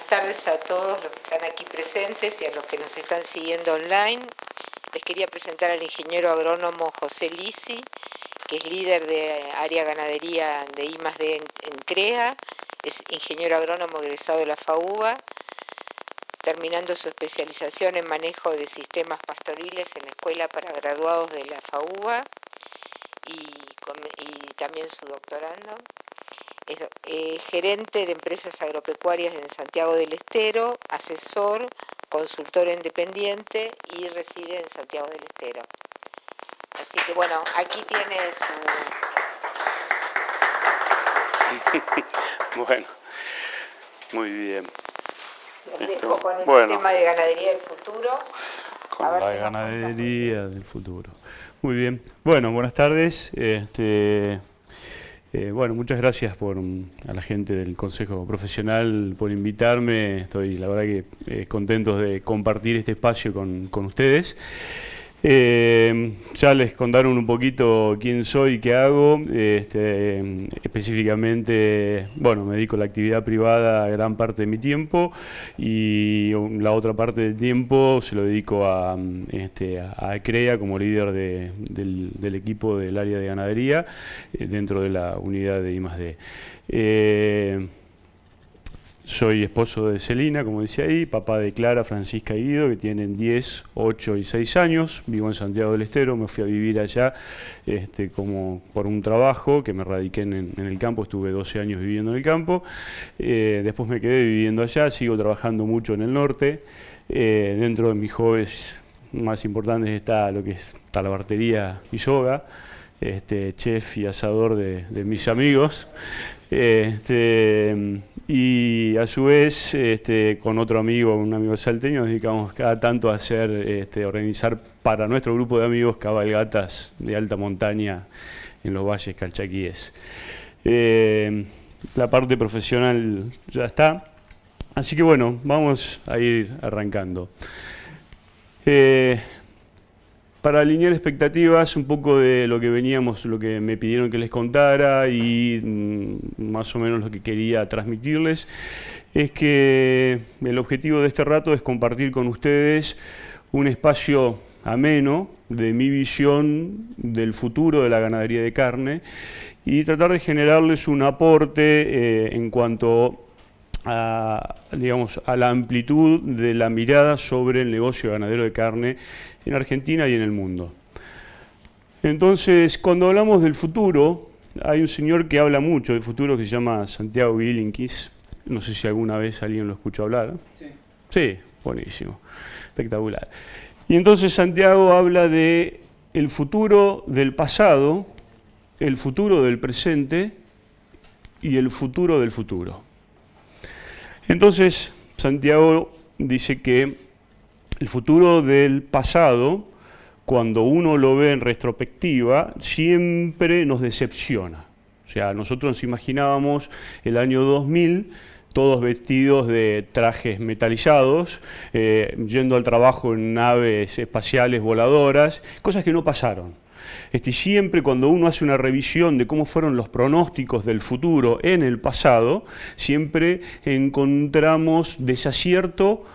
tardes a todos los que están aquí presentes y a los que nos están siguiendo online. Les quería presentar al ingeniero agrónomo José Lisi, que es líder de área ganadería de I+D en CREA, es ingeniero agrónomo egresado de la FAUBA, terminando su especialización en manejo de sistemas pastoriles en la Escuela para Graduados de la FAUBA y también su doctorando. Es gerente de empresas agropecuarias en Santiago del Estero, asesor, consultor independiente y reside en Santiago del Estero. Así que bueno, aquí tiene su... Bueno, muy bien. Los dejo con el tema de ganadería del futuro. Con la ganadería del futuro. Muy bien. Bueno, buenas tardes. Bueno, muchas gracias a la gente del Consejo Profesional por invitarme. Estoy, la verdad, que contento de compartir este espacio con ustedes. Ya les contaron un poquito quién soy y qué hago. Específicamente, bueno, me dedico a la actividad privada gran parte de mi tiempo y la otra parte del tiempo se lo dedico a CREA como líder del equipo del área de ganadería dentro de la unidad de I+D. Soy esposo de Celina, como decía ahí, papá de Clara, Francisca y Guido, que tienen 10, 8 y 6 años. Vivo en Santiago del Estero, me fui a vivir allá como por un trabajo, que me radiqué en el campo, estuve 12 años viviendo en el campo. Después me quedé viviendo allá, sigo trabajando mucho en el norte. Dentro de mis hobbies más importantes está lo que es talabartería y yoga, chef y asador de mis amigos. Y a su vez, con otro amigo, un amigo salteño, nos dedicamos cada tanto a hacer, organizar para nuestro grupo de amigos cabalgatas de alta montaña en los valles calchaquíes. La parte profesional ya está, así que bueno, vamos a ir arrancando. Para alinear expectativas, un poco de lo que veníamos, lo que me pidieron que les contara y más o menos lo que quería transmitirles, es que el objetivo de este rato es compartir con ustedes un espacio ameno de mi visión del futuro de la ganadería de carne y tratar de generarles un aporte en cuanto a la amplitud de la mirada sobre el negocio ganadero de carne en Argentina y en el mundo. Entonces, cuando hablamos del futuro, hay un señor que habla mucho del futuro que se llama Santiago Bilinkis. No sé si alguna vez alguien lo escuchó hablar. Sí. Sí, buenísimo, espectacular. Y entonces Santiago habla de el futuro del pasado, el futuro del presente y el futuro del futuro. Entonces, Santiago dice que el futuro del pasado, cuando uno lo ve en retrospectiva, siempre nos decepciona. O sea, nosotros nos imaginábamos el año 2000, todos vestidos de trajes metalizados, yendo al trabajo en naves espaciales voladoras, cosas que no pasaron. Siempre cuando uno hace una revisión de cómo fueron los pronósticos del futuro en el pasado, siempre encontramos desacierto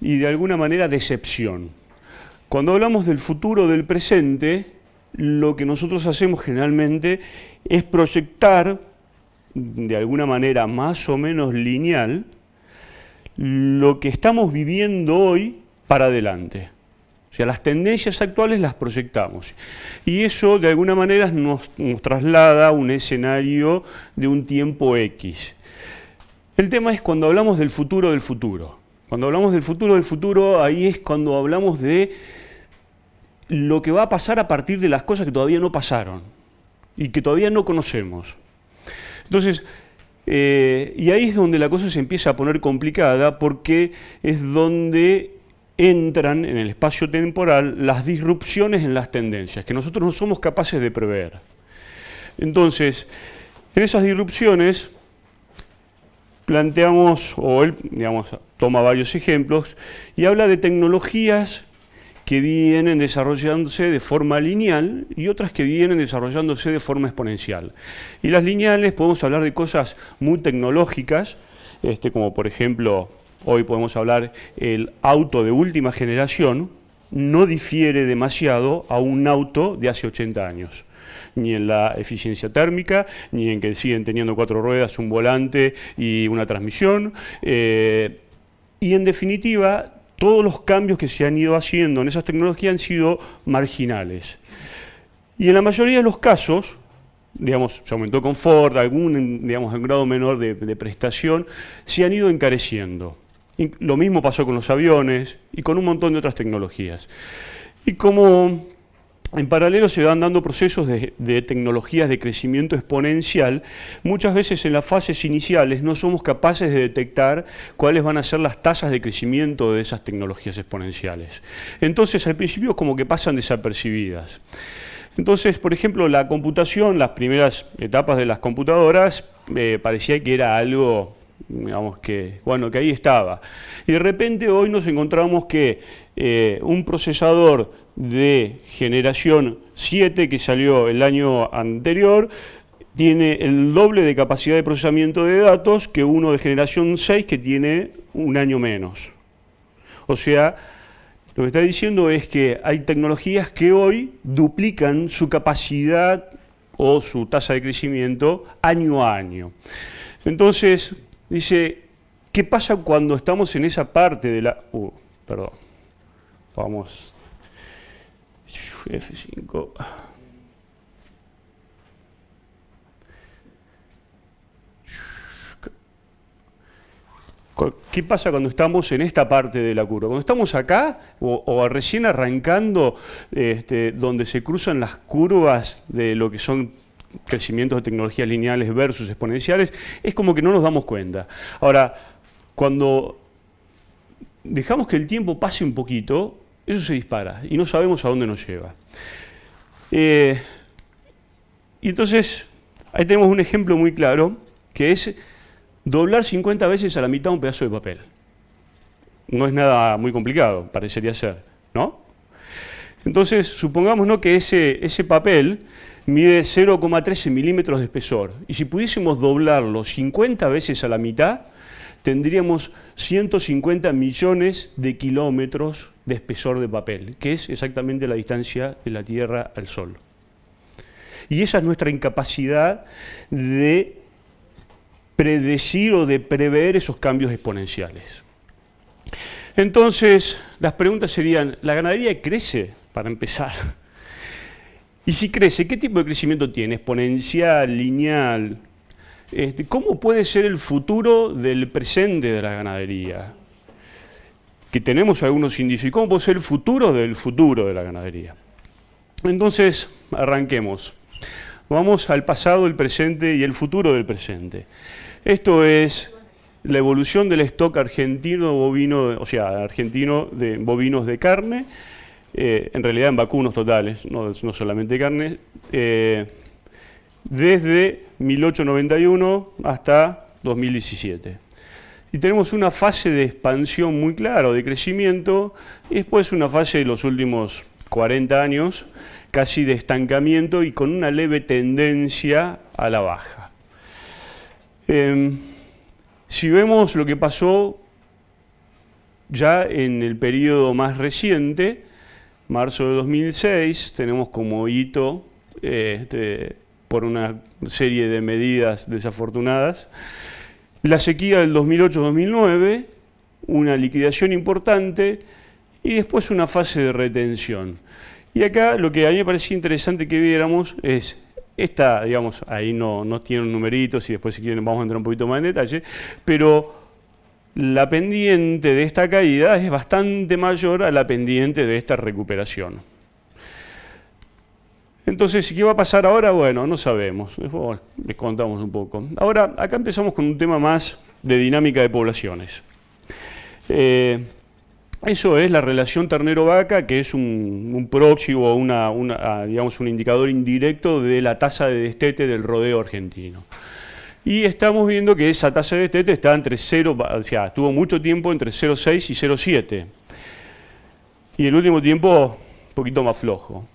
y de alguna manera decepción. Cuando hablamos del futuro del presente, lo que nosotros hacemos generalmente es proyectar de alguna manera más o menos lineal lo que estamos viviendo hoy para adelante. O sea, las tendencias actuales las proyectamos. Y eso de alguna manera nos traslada a un escenario de un tiempo X. El tema es cuando hablamos del futuro del futuro. Cuando hablamos del futuro, ahí es cuando hablamos de lo que va a pasar a partir de las cosas que todavía no pasaron y que todavía no conocemos. Entonces, y ahí es donde la cosa se empieza a poner complicada porque es donde entran en el espacio temporal las disrupciones en las tendencias, que nosotros no somos capaces de prever. Entonces, en esas disrupciones planteamos, o él, toma varios ejemplos y habla de tecnologías que vienen desarrollándose de forma lineal y otras que vienen desarrollándose de forma exponencial. Y las lineales podemos hablar de cosas muy tecnológicas, como por ejemplo hoy podemos hablar, el auto de última generación no difiere demasiado a un auto de hace 80 años. Ni en la eficiencia térmica, ni en que siguen teniendo 4 ruedas, un volante y una transmisión. Y en definitiva, todos los cambios que se han ido haciendo en esas tecnologías han sido marginales. Y en la mayoría de los casos, digamos, se aumentó confort, algún grado menor de prestación, se han ido encareciendo. Y lo mismo pasó con los aviones y con un montón de otras tecnologías. Y como en paralelo se van dando procesos de tecnologías de crecimiento exponencial, muchas veces en las fases iniciales no somos capaces de detectar cuáles van a ser las tasas de crecimiento de esas tecnologías exponenciales. Entonces, al principio como que pasan desapercibidas. Entonces, por ejemplo, la computación, las primeras etapas de las computadoras, parecía que era algo, digamos, que ahí estaba. Y de repente hoy nos encontramos que un procesador de generación 7 que salió el año anterior tiene el doble de capacidad de procesamiento de datos que uno de generación 6 que tiene un año menos. O sea, lo que está diciendo es que hay tecnologías que hoy duplican su capacidad o su tasa de crecimiento año a año. Entonces, dice, ¿qué pasa cuando estamos en esa parte de la... perdón. Vamos. F5. ¿Qué pasa cuando estamos en esta parte de la curva? Cuando estamos acá, o recién arrancando, donde se cruzan las curvas de lo que son crecimientos de tecnologías lineales versus exponenciales, es como que no nos damos cuenta. Ahora, cuando dejamos que el tiempo pase un poquito, eso se dispara y no sabemos a dónde nos lleva. Y entonces, ahí tenemos un ejemplo muy claro, que es doblar 50 veces a la mitad un pedazo de papel. No es nada muy complicado, parecería ser, ¿no? Entonces, supongamos que ese papel mide 0,13 milímetros de espesor. Y si pudiésemos doblarlo 50 veces a la mitad, tendríamos 150 millones de kilómetros de espesor de papel, que es exactamente la distancia de la Tierra al Sol. Y esa es nuestra incapacidad de predecir o de prever esos cambios exponenciales. Entonces, las preguntas serían, ¿la ganadería crece, para empezar? Y si crece, ¿qué tipo de crecimiento tiene? ¿Exponencial, lineal? ¿Cómo puede ser el futuro del presente de la ganadería? Que tenemos algunos indicios. ¿Y cómo puede ser el futuro del futuro de la ganadería? Entonces, arranquemos. Vamos al pasado, el presente y el futuro del presente. Esto es la evolución del stock argentino bovino, o sea, argentino de bovinos de carne, en realidad en vacunos totales, no solamente carne, desde 1891 hasta 2017. Y tenemos una fase de expansión muy clara, de crecimiento, y después una fase de los últimos 40 años, casi de estancamiento y con una leve tendencia a la baja. Si vemos lo que pasó ya en el periodo más reciente, marzo de 2006, tenemos como hito, por una serie de medidas desafortunadas, la sequía del 2008-2009, una liquidación importante y después una fase de retención. Y acá lo que a mí me parecía interesante que viéramos es, esta, digamos, ahí no tienen numeritos y después si quieren vamos a entrar un poquito más en detalle, pero la pendiente de esta caída es bastante mayor a la pendiente de esta recuperación. Entonces, ¿qué va a pasar ahora? Bueno, no sabemos. Después les contamos un poco. Ahora, acá empezamos con un tema más de dinámica de poblaciones. Eso es la relación ternero-vaca, que es un proxy o digamos, un indicador indirecto de la tasa de destete del rodeo argentino. Y estamos viendo que esa tasa de destete está entre 0, o sea, estuvo mucho tiempo entre 0,6 y 0,7. Y el último tiempo, un poquito más flojo.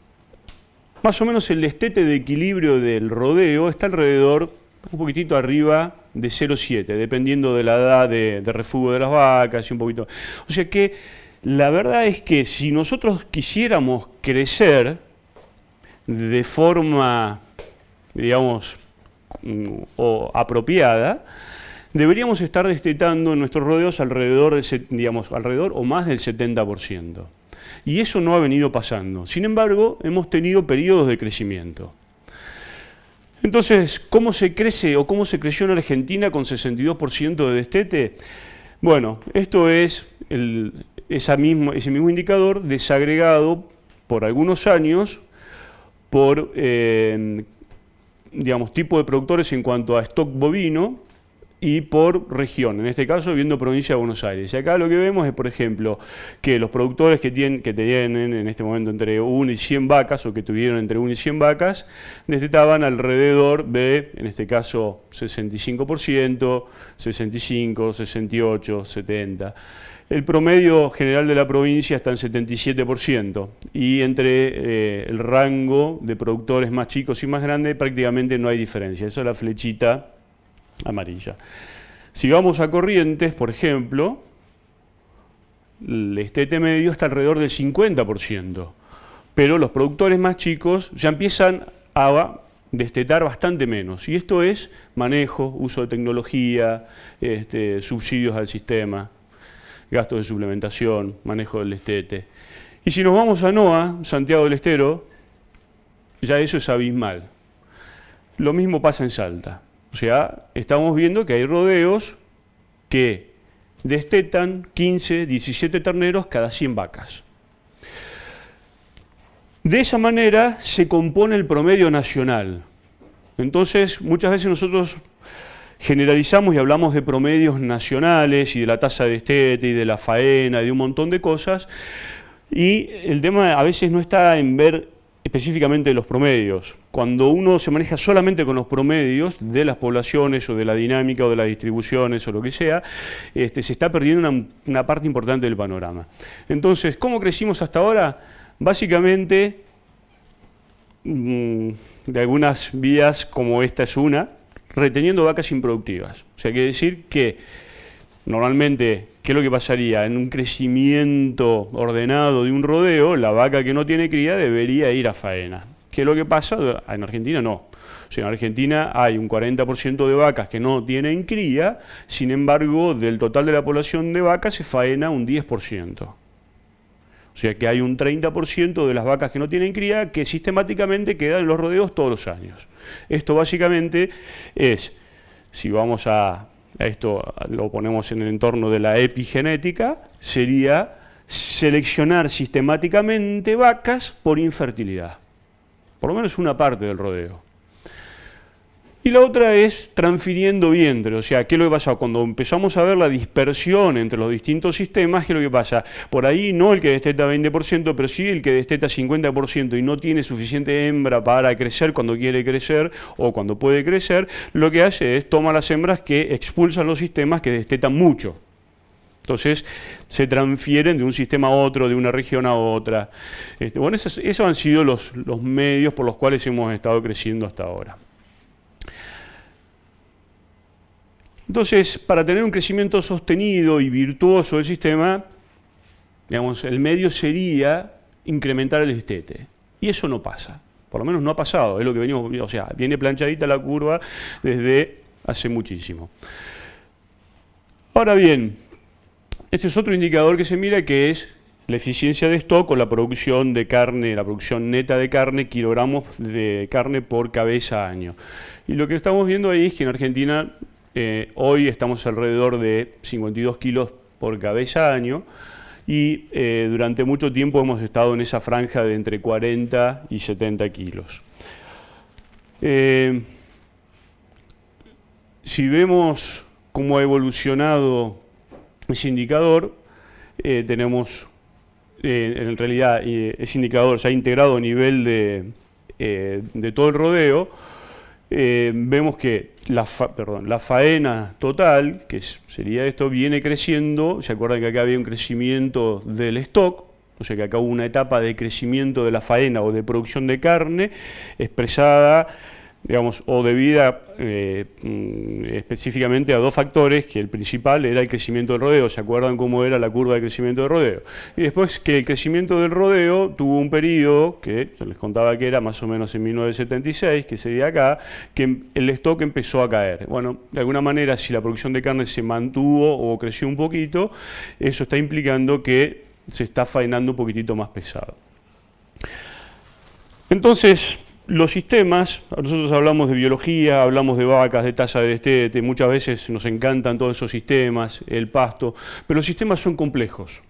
Más o menos el destete de equilibrio del rodeo está alrededor, un poquitito arriba de 0,7, dependiendo de la edad de refugo de las vacas y un poquito. O sea que la verdad es que si nosotros quisiéramos crecer de forma, digamos, o apropiada, deberíamos estar destetando en nuestros rodeos alrededor, alrededor o más del 70%. Y eso no ha venido pasando. Sin embargo, hemos tenido periodos de crecimiento. Entonces, ¿cómo se crece o cómo se creció en Argentina con 62% de destete? Bueno, esto es ese mismo indicador desagregado por algunos años por, tipo de productores en cuanto a stock bovino y por región, en este caso viendo provincia de Buenos Aires. Y acá lo que vemos es, por ejemplo, que los productores que tienen en este momento entre 1 y 100 vacas, o que tuvieron entre 1 y 100 vacas, destetaban alrededor de, en este caso, 65%, 65%, 68%, 70%. El promedio general de la provincia está en 77%, y entre el rango de productores más chicos y más grandes prácticamente no hay diferencia. Esa es la flechita amarilla. Si vamos a Corrientes, por ejemplo, el destete medio está alrededor del 50%, pero los productores más chicos ya empiezan a destetar bastante menos. Y esto es manejo, uso de tecnología, subsidios al sistema, gastos de suplementación, manejo del destete. Y si nos vamos a NOA, Santiago del Estero, ya eso es abismal. Lo mismo pasa en Salta. O sea, estamos viendo que hay rodeos que destetan 15, 17 terneros cada 100 vacas. De esa manera se compone el promedio nacional. Entonces, muchas veces nosotros generalizamos y hablamos de promedios nacionales y de la tasa de destete y de la faena y de un montón de cosas, y el tema a veces no está en ver específicamente los promedios. Cuando uno se maneja solamente con los promedios de las poblaciones o de la dinámica o de las distribuciones o lo que sea, se está perdiendo una parte importante del panorama. Entonces, ¿cómo crecimos hasta ahora? Básicamente, de algunas vías, como esta es una, reteniendo vacas improductivas. O sea, quiere decir que normalmente, ¿qué es lo que pasaría? En un crecimiento ordenado de un rodeo, la vaca que no tiene cría debería ir a faena. ¿Qué es lo que pasa? En Argentina no. O sea, en Argentina hay un 40% de vacas que no tienen cría, sin embargo, del total de la población de vacas se faena un 10%. O sea que hay un 30% de las vacas que no tienen cría que sistemáticamente quedan en los rodeos todos los años. Esto básicamente es, si vamos a esto lo ponemos en el entorno de la epigenética, sería seleccionar sistemáticamente vacas por infertilidad. Por lo menos una parte del rodeo. Y la otra es transfiriendo vientre. O sea, ¿qué es lo que pasa? Cuando empezamos a ver la dispersión entre los distintos sistemas, ¿qué es lo que pasa? Por ahí no el que desteta 20%, pero sí el que desteta 50% y no tiene suficiente hembra para crecer cuando quiere crecer o cuando puede crecer, lo que hace es tomar las hembras que expulsan los sistemas que destetan mucho. Entonces, se transfieren de un sistema a otro, de una región a otra. Bueno, esos han sido los medios por los cuales hemos estado creciendo hasta ahora. Entonces, para tener un crecimiento sostenido y virtuoso del sistema, digamos, el medio sería incrementar el destete. Y eso no pasa. Por lo menos no ha pasado. Es lo que venimos, o sea, viene planchadita la curva desde hace muchísimo. Ahora bien, este es otro indicador que se mira, que es la eficiencia de stock o la producción de carne, la producción neta de carne, kilogramos de carne por cabeza año. Y lo que estamos viendo ahí es que en Argentina hoy estamos alrededor de 52 kilos por cabeza año, y durante mucho tiempo hemos estado en esa franja de entre 40 y 70 kilos. Si vemos cómo ha evolucionado ese indicador, tenemos en realidad ese indicador se ha integrado a nivel de todo el rodeo. Vemos que la faena total, que sería esto, viene creciendo. Se acuerdan que acá había un crecimiento del stock, o sea que acá hubo una etapa de crecimiento de la faena o de producción de carne expresada digamos, o debida específicamente a dos factores, que el principal era el crecimiento del rodeo. ¿Se acuerdan cómo era la curva de crecimiento del rodeo? Y después que el crecimiento del rodeo tuvo un periodo, que yo les contaba que era más o menos en 1976, que sería acá, que el stock empezó a caer. Bueno, de alguna manera, si la producción de carne se mantuvo o creció un poquito, eso está implicando que se está faenando un poquitito más pesado. Entonces, los sistemas, nosotros hablamos de biología, hablamos de vacas, de tasa de destete, muchas veces nos encantan todos esos sistemas, el pasto, pero los sistemas son complejos,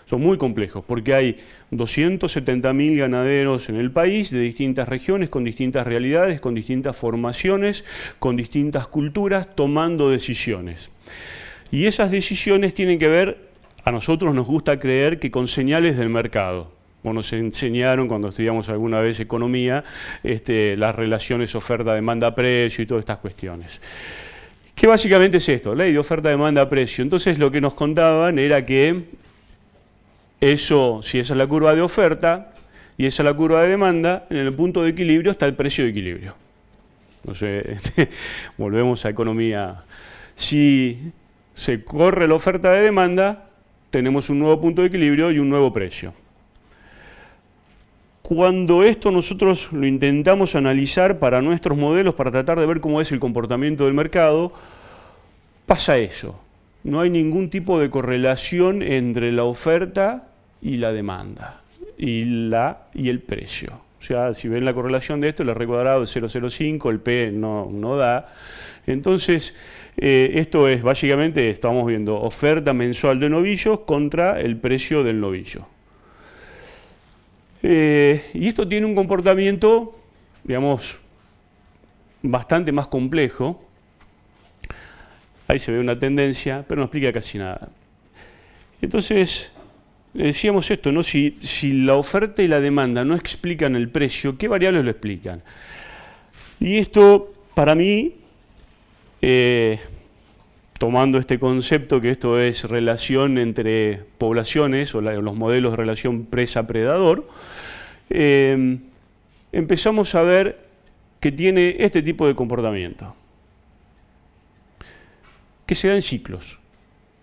son muy complejos, porque hay 270.000 ganaderos en el país, de distintas regiones, con distintas realidades, con distintas formaciones, con distintas culturas, tomando decisiones. Y esas decisiones tienen que ver, a nosotros nos gusta creer que con señales del mercado. Como nos enseñaron cuando estudiamos alguna vez economía, las relaciones oferta-demanda-precio y todas estas cuestiones. Que básicamente es esto, ley de oferta-demanda-precio. Entonces lo que nos contaban era que eso, si esa es la curva de oferta y esa es la curva de demanda, en el punto de equilibrio está el precio de equilibrio. Entonces, volvemos a economía. Si se corre la oferta de demanda, tenemos un nuevo punto de equilibrio y un nuevo precio. Cuando esto nosotros lo intentamos analizar para nuestros modelos, para tratar de ver cómo es el comportamiento del mercado, pasa eso. No hay ningún tipo de correlación entre la oferta y la demanda, y el precio. O sea, si ven la correlación de esto, el R cuadrado es 0,05, el P no da. Entonces, esto es básicamente, estamos viendo oferta mensual de novillos contra el precio del novillo. Y esto tiene un comportamiento, digamos, bastante más complejo. Ahí se ve una tendencia, pero no explica casi nada. Entonces, decíamos esto, ¿no? Si la oferta y la demanda no explican el precio, ¿qué variables lo explican? Y esto, para mí, tomando este concepto que esto es relación entre poblaciones o los modelos de relación presa-predador, empezamos a ver que tiene este tipo de comportamiento, que se da en ciclos,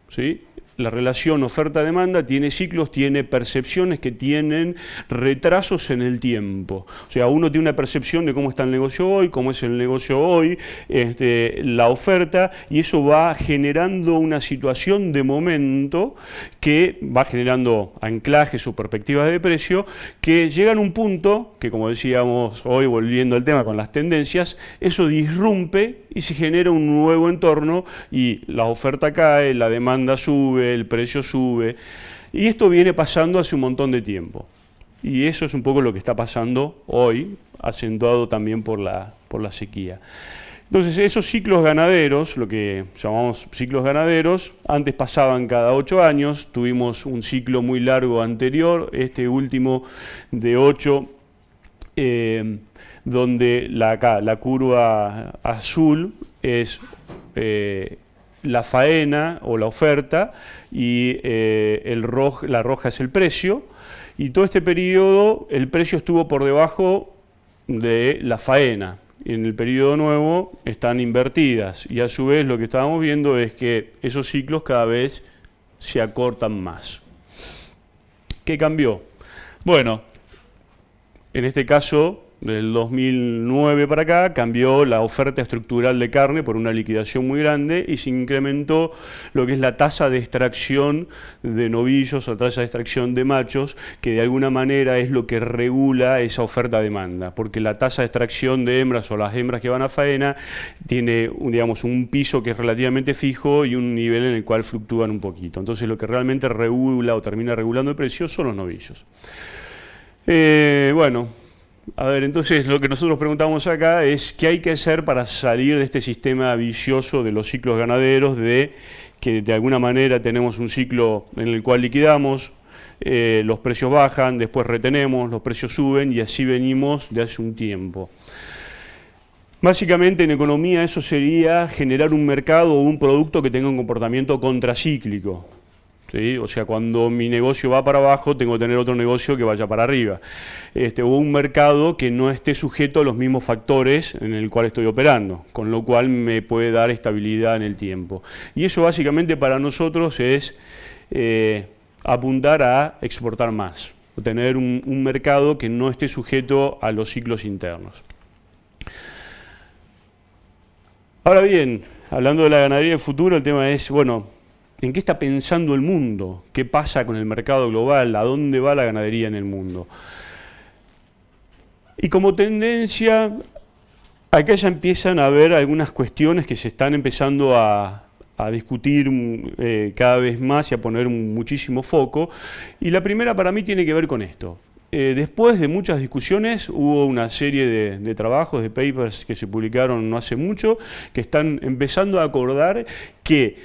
¿sí? La relación oferta-demanda tiene ciclos, tiene percepciones que tienen retrasos en el tiempo. O sea, uno tiene una percepción de cómo está el negocio hoy, cómo es el negocio hoy, la oferta, y eso va generando una situación de momento que va generando anclajes o perspectivas de precio que llegan a un punto que, como decíamos hoy, volviendo al tema con las tendencias, eso disrumpe y se genera un nuevo entorno y la oferta cae, la demanda sube, el precio sube, y esto viene pasando hace un montón de tiempo. Y eso es un poco lo que está pasando hoy, acentuado también por la sequía. Entonces, esos ciclos ganaderos, lo que llamamos ciclos ganaderos, antes pasaban cada 8 años, tuvimos un ciclo muy largo anterior, este último de 8, donde la curva azul es la faena o la oferta y la roja es el precio, y todo este periodo el precio estuvo por debajo de la faena. En el periodo nuevo están invertidas y a su vez lo que estábamos viendo es que esos ciclos cada vez se acortan más. ¿Qué cambió? Bueno, en este caso, del 2009 para acá, cambió la oferta estructural de carne por una liquidación muy grande y se incrementó lo que es la tasa de extracción de novillos o tasa de extracción de machos, que de alguna manera es lo que regula esa oferta-demanda, porque la tasa de extracción de hembras o las hembras que van a faena tiene, digamos, un piso que es relativamente fijo y un nivel en el cual fluctúan un poquito. Entonces lo que realmente regula o termina regulando el precio son los novillos. Bueno, a ver, entonces lo que nosotros preguntamos acá es qué hay que hacer para salir de este sistema vicioso de los ciclos ganaderos, de que de alguna manera tenemos un ciclo en el cual liquidamos, los precios bajan, después retenemos, los precios suben y así venimos de hace un tiempo. Básicamente en economía eso sería generar un mercado o un producto que tenga un comportamiento contracíclico. ¿sí? O sea, cuando mi negocio va para abajo, tengo que tener otro negocio que vaya para arriba. O un mercado que no esté sujeto a los mismos factores en el cual estoy operando, con lo cual me puede dar estabilidad en el tiempo. Y eso básicamente para nosotros es apuntar a exportar más, tener un mercado que no esté sujeto a los ciclos internos. Ahora bien, hablando de la ganadería del futuro, el tema es, bueno, ¿en qué está pensando el mundo? ¿Qué pasa con el mercado global? ¿A dónde va la ganadería en el mundo? Y como tendencia, acá ya empiezan a haber algunas cuestiones que se están empezando a discutir cada vez más y a poner muchísimo foco. Y la primera para mí tiene que ver con esto. Después de muchas discusiones hubo una serie de trabajos, de papers que se publicaron no hace mucho, que están empezando a acordar que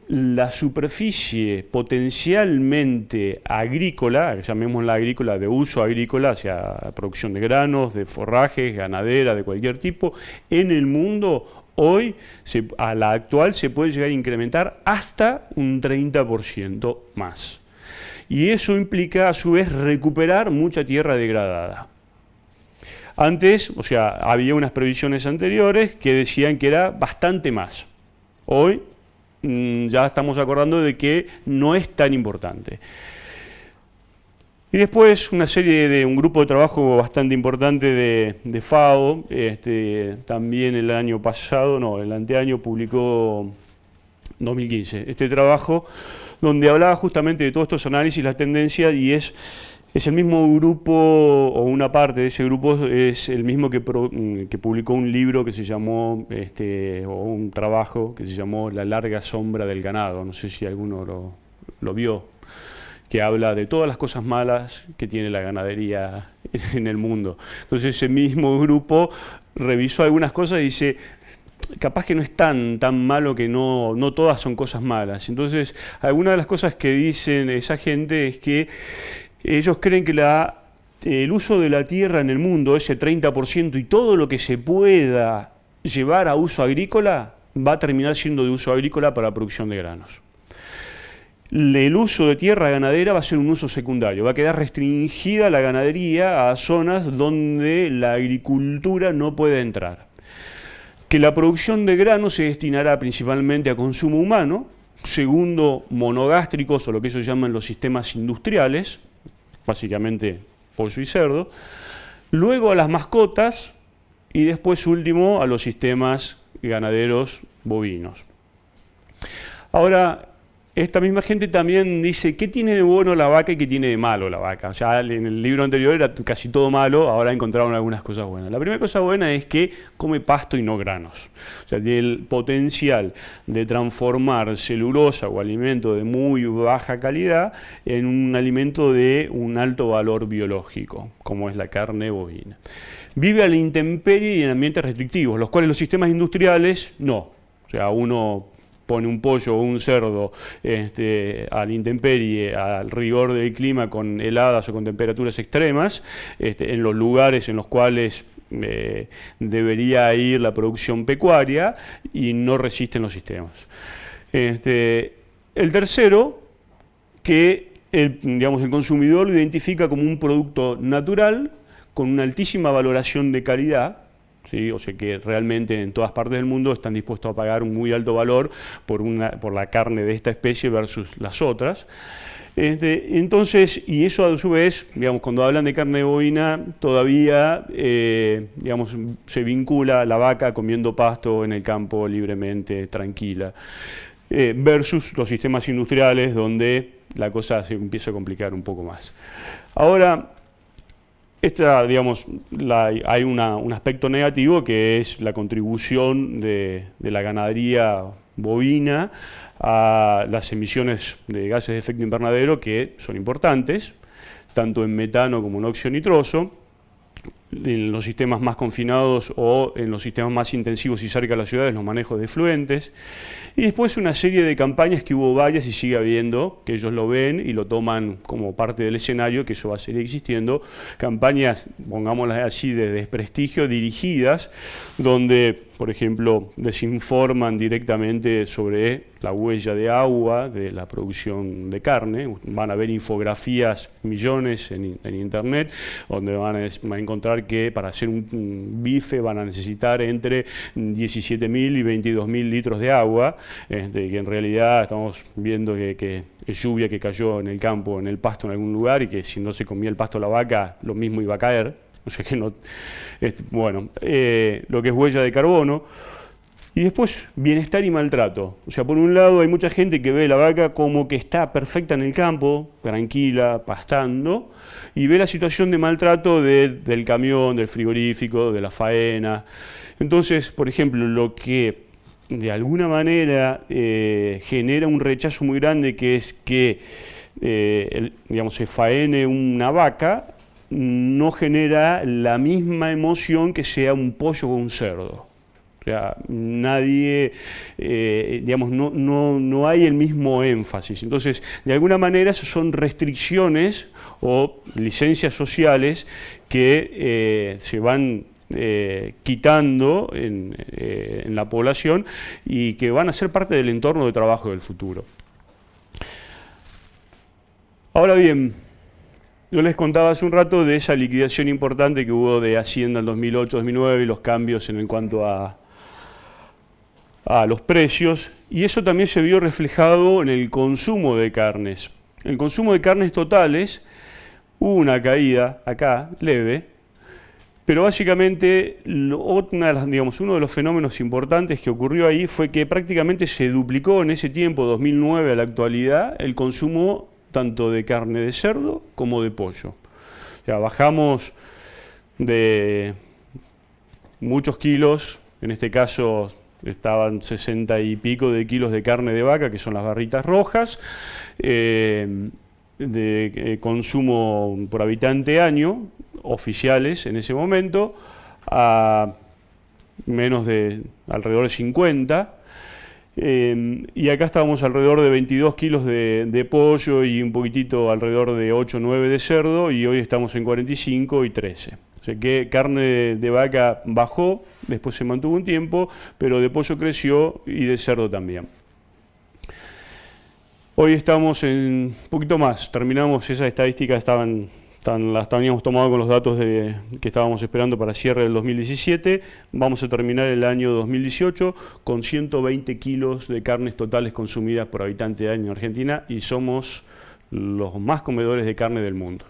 la superficie potencialmente agrícola, llamémosla agrícola, de uso agrícola, o sea, producción de granos, de forrajes, ganadera, de cualquier tipo, en el mundo hoy, a la actual, se puede llegar a incrementar hasta un 30% más. Y eso implica, a su vez, recuperar mucha tierra degradada. Antes, o sea, había unas previsiones anteriores que decían que era bastante más. Hoy ya estamos acordando de que no es tan importante. Y después un grupo de trabajo bastante importante de FAO, también el año pasado, no, el anteaño publicó 2015, este trabajo donde hablaba justamente de todos estos análisis, las tendencias, y es el mismo grupo, o una parte de ese grupo, es el mismo que publicó un libro que se llamó, o un trabajo que se llamó La larga sombra del ganado, no sé si alguno lo vio, que habla de todas las cosas malas que tiene la ganadería en el mundo. Entonces ese mismo grupo revisó algunas cosas y dice, capaz que no es tan malo, que no todas son cosas malas. Entonces, algunas de las cosas que dicen esa gente es que ellos creen que el uso de la tierra en el mundo, ese 30%, y todo lo que se pueda llevar a uso agrícola, va a terminar siendo de uso agrícola para la producción de granos. El uso de tierra ganadera va a ser un uso secundario, va a quedar restringida la ganadería a zonas donde la agricultura no puede entrar. Que la producción de grano se destinará principalmente a consumo humano, segundo, monogástricos, o lo que ellos llaman los sistemas industriales, básicamente pollo y cerdo, luego a las mascotas y después último a los sistemas ganaderos bovinos. Ahora, esta misma gente también dice, ¿qué tiene de bueno la vaca y qué tiene de malo la vaca? O sea, en el libro anterior era casi todo malo, ahora encontraron algunas cosas buenas. La primera cosa buena es que come pasto y no granos. O sea, tiene el potencial de transformar celulosa o alimento de muy baja calidad en un alimento de un alto valor biológico, como es la carne bovina. Vive a la intemperie y en ambientes restrictivos, los cuales los sistemas industriales no. O sea, uno pone un pollo o un cerdo a la intemperie, al rigor del clima, con heladas o con temperaturas extremas, en los lugares en los cuales debería ir la producción pecuaria, y no resisten los sistemas. El tercero, que el consumidor lo identifica como un producto natural, con una altísima valoración de calidad, ¿sí? O sea que realmente en todas partes del mundo están dispuestos a pagar un muy alto valor por la carne de esta especie versus las otras. Entonces, y eso a su vez, cuando hablan de carne bovina, todavía se vincula a la vaca comiendo pasto en el campo libremente, tranquila, versus los sistemas industriales, donde la cosa se empieza a complicar un poco más. Ahora, hay un aspecto negativo, que es la contribución de la ganadería bovina a las emisiones de gases de efecto invernadero, que son importantes, tanto en metano como en óxido nitroso, en los sistemas más confinados o en los sistemas más intensivos y cerca de las ciudades, los manejos de efluentes. Y después una serie de campañas que hubo varias y sigue habiendo, que ellos lo ven y lo toman como parte del escenario, que eso va a seguir existiendo, campañas, pongámoslas así, de desprestigio, dirigidas, donde por ejemplo, desinforman directamente sobre la huella de agua de la producción de carne. Van a ver infografías, millones en internet, donde van a encontrar que para hacer un bife van a necesitar entre 17.000 y 22.000 litros de agua, que en realidad estamos viendo que es lluvia que cayó en el campo, en el pasto en algún lugar, y que si no se comía el pasto la vaca, lo mismo iba a caer. O sea que no, bueno, lo que es huella de carbono. Y después, bienestar y maltrato. O sea, por un lado hay mucha gente que ve la vaca como que está perfecta en el campo, tranquila, pastando, y ve la situación de maltrato del camión, del frigorífico, de la faena. Entonces, por ejemplo, lo que de alguna manera genera un rechazo muy grande, que es que digamos, se faene una vaca, no genera la misma emoción que sea un pollo o un cerdo. O sea, nadie, digamos, no hay el mismo énfasis. Entonces, de alguna manera, son restricciones o licencias sociales que se van quitando en la población y que van a ser parte del entorno de trabajo del futuro. Ahora bien, yo les contaba hace un rato de esa liquidación importante que hubo de Hacienda en 2008-2009 y los cambios en cuanto a los precios, y eso también se vio reflejado en el consumo de carnes. En el consumo de carnes totales hubo una caída acá, leve, pero básicamente uno de los fenómenos importantes que ocurrió ahí fue que prácticamente se duplicó en ese tiempo, 2009 a la actualidad, el consumo tanto de carne de cerdo como de pollo. O sea, bajamos de muchos kilos, en este caso estaban 60 y pico de kilos de carne de vaca, que son las barritas rojas, de consumo por habitante año, oficiales en ese momento, a menos de alrededor de 50. Y acá estábamos alrededor de 22 kilos de pollo y un poquitito alrededor de 8 o 9 de cerdo, y hoy estamos en 45 y 13. O sea que carne de vaca bajó, después se mantuvo un tiempo, pero de pollo creció y de cerdo también. Hoy estamos en un poquito más, terminamos esas estadísticas, las teníamos tomado con los datos que estábamos esperando para cierre del 2017. Vamos a terminar el año 2018 con 120 kilos de carnes totales consumidas por habitante de año en Argentina, y somos los más comedores de carne del mundo,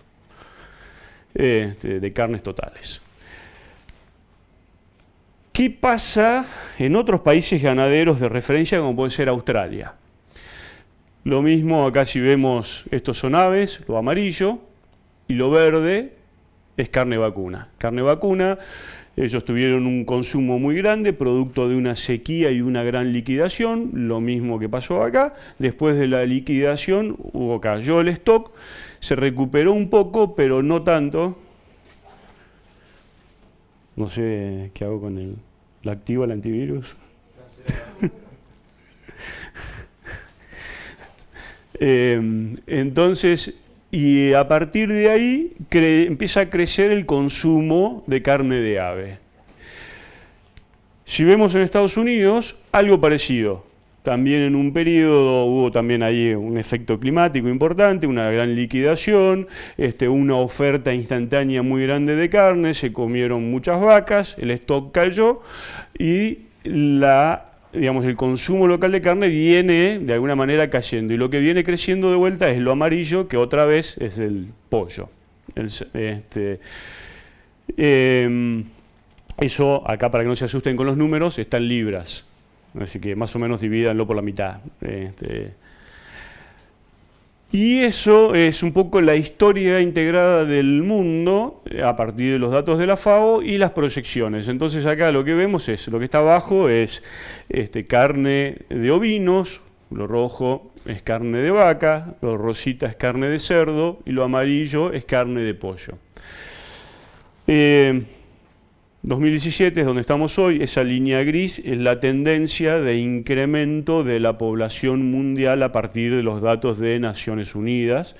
de carnes totales. ¿Qué pasa en otros países ganaderos de referencia, como puede ser Australia? Lo mismo acá, si vemos, estos son aves, lo amarillo, y lo verde es carne vacuna. Carne vacuna, ellos tuvieron un consumo muy grande, producto de una sequía y una gran liquidación, lo mismo que pasó acá. Después de la liquidación cayó el stock, se recuperó un poco, pero no tanto. No sé qué hago con ¿la activo el antivirus? Entonces, y a partir de ahí empieza a crecer el consumo de carne de ave. Si vemos en Estados Unidos, algo parecido. También en un periodo hubo también ahí un efecto climático importante, una gran liquidación, una oferta instantánea muy grande de carne, se comieron muchas vacas, el stock cayó y digamos, el consumo local de carne viene de alguna manera cayendo, y lo que viene creciendo de vuelta es lo amarillo, que otra vez es el pollo. Eso, acá para que no se asusten con los números, está en libras, así que más o menos divídanlo por la mitad. Y eso es un poco la historia integrada del mundo a partir de los datos de la FAO y las proyecciones. Entonces acá lo que vemos es, lo que está abajo es carne de ovinos, lo rojo es carne de vaca, lo rosita es carne de cerdo y lo amarillo es carne de pollo. 2017 es donde estamos hoy, esa línea gris es la tendencia de incremento de la población mundial a partir de los datos de Naciones Unidas.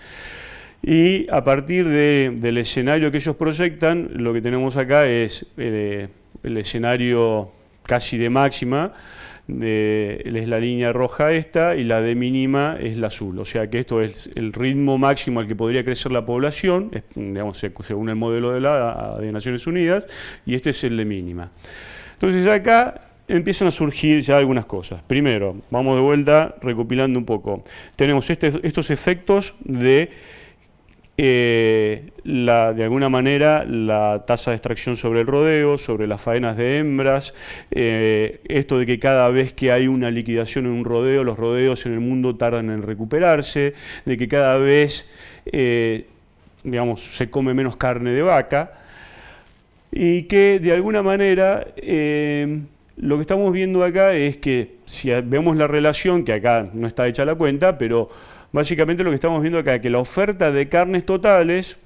Y a partir del escenario que ellos proyectan, lo que tenemos acá es el escenario casi de máxima, es la línea roja esta, y la de mínima es la azul. O sea que esto es el ritmo máximo al que podría crecer la población, digamos, según el modelo de Naciones Unidas, y este es el de mínima. Entonces acá empiezan a surgir ya algunas cosas. Primero, vamos de vuelta recopilando un poco. Tenemos estos efectos de de alguna manera la tasa de extracción sobre el rodeo, sobre las faenas de hembras, esto de que cada vez que hay una liquidación en un rodeo, los rodeos en el mundo tardan en recuperarse, de que cada vez digamos, se come menos carne de vaca, y que de alguna manera lo que estamos viendo acá es que si vemos la relación, que acá no está hecha la cuenta, pero básicamente lo que estamos viendo acá es que la oferta de carnes totales,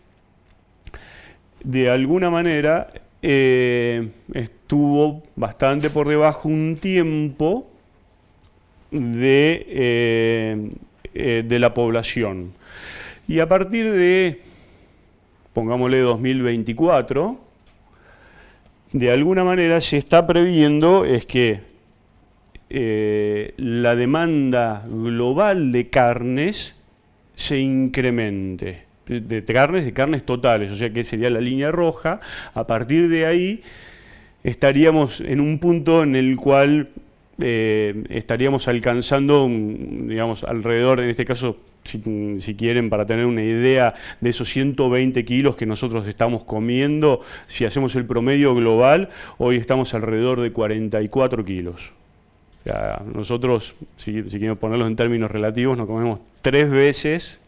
de alguna manera, estuvo bastante por debajo un tiempo de la población. Y a partir de, pongámosle 2024, de alguna manera se está previendo es que la demanda global de carnes se incremente, de carnes totales, o sea que sería la línea roja. A partir de ahí estaríamos en un punto en el cual estaríamos alcanzando, digamos, alrededor, en este caso, si quieren, para tener una idea de esos 120 kilos que nosotros estamos comiendo, si hacemos el promedio global, hoy estamos alrededor de 44 kilos. O sea, nosotros, si queremos ponerlos en términos relativos, nos comemos 3 veces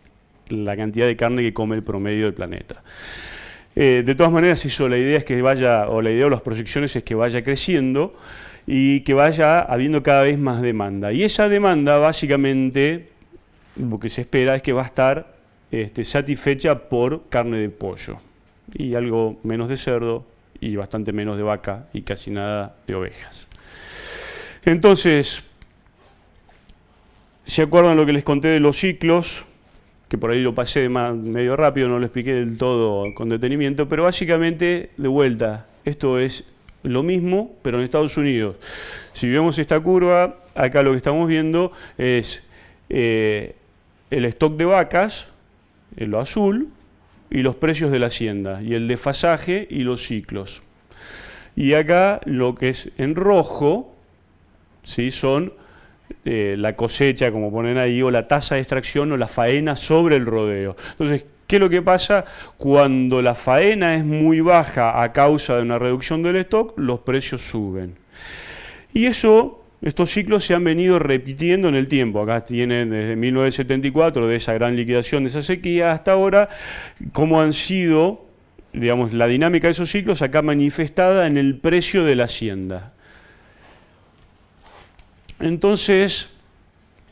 la cantidad de carne que come el promedio del planeta. De todas maneras, la idea es que vaya, o la idea o las proyecciones es que vaya creciendo y que vaya habiendo cada vez más demanda. Y esa demanda, básicamente, lo que se espera es que va a estar satisfecha por carne de pollo, y algo menos de cerdo, y bastante menos de vaca, y casi nada de ovejas. Entonces, ¿se acuerdan lo que les conté de los ciclos? Que por ahí lo pasé medio rápido, no lo expliqué del todo con detenimiento, pero básicamente, de vuelta, esto es lo mismo, pero en Estados Unidos. Si vemos esta curva, acá lo que estamos viendo es el stock de vacas, en lo azul, y los precios de la hacienda, y el desfasaje y los ciclos. Y acá lo que es en rojo, ¿sí?, son la cosecha, como ponen ahí, o la tasa de extracción o la faena sobre el rodeo. Entonces, ¿qué es lo que pasa? Cuando la faena es muy baja a causa de una reducción del stock, los precios suben. Y estos ciclos se han venido repitiendo en el tiempo. Acá tienen desde 1974, de esa gran liquidación, de esa sequía, hasta ahora, cómo han sido, digamos, la dinámica de esos ciclos acá manifestada en el precio de la hacienda. Entonces,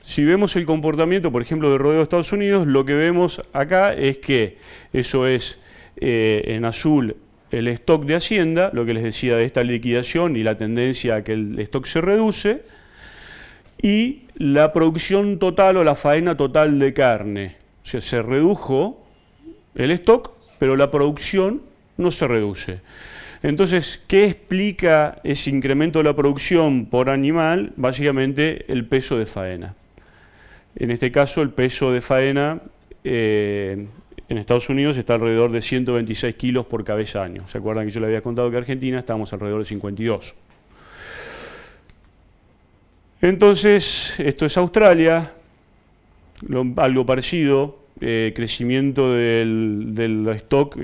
si vemos el comportamiento, por ejemplo, del rodeo de Estados Unidos, lo que vemos acá es que eso es en azul el stock de hacienda, lo que les decía de esta liquidación y la tendencia a que el stock se reduce, y la producción total o la faena total de carne. O sea, se redujo el stock, pero la producción no se reduce. Entonces, ¿qué explica ese incremento de la producción por animal? Básicamente el peso de faena. En este caso, el peso de faena en Estados Unidos está alrededor de 126 kilos por cabeza año. ¿Se acuerdan que yo les había contado que en Argentina estábamos alrededor de 52? Entonces, esto es Australia, algo parecido. Crecimiento del stock,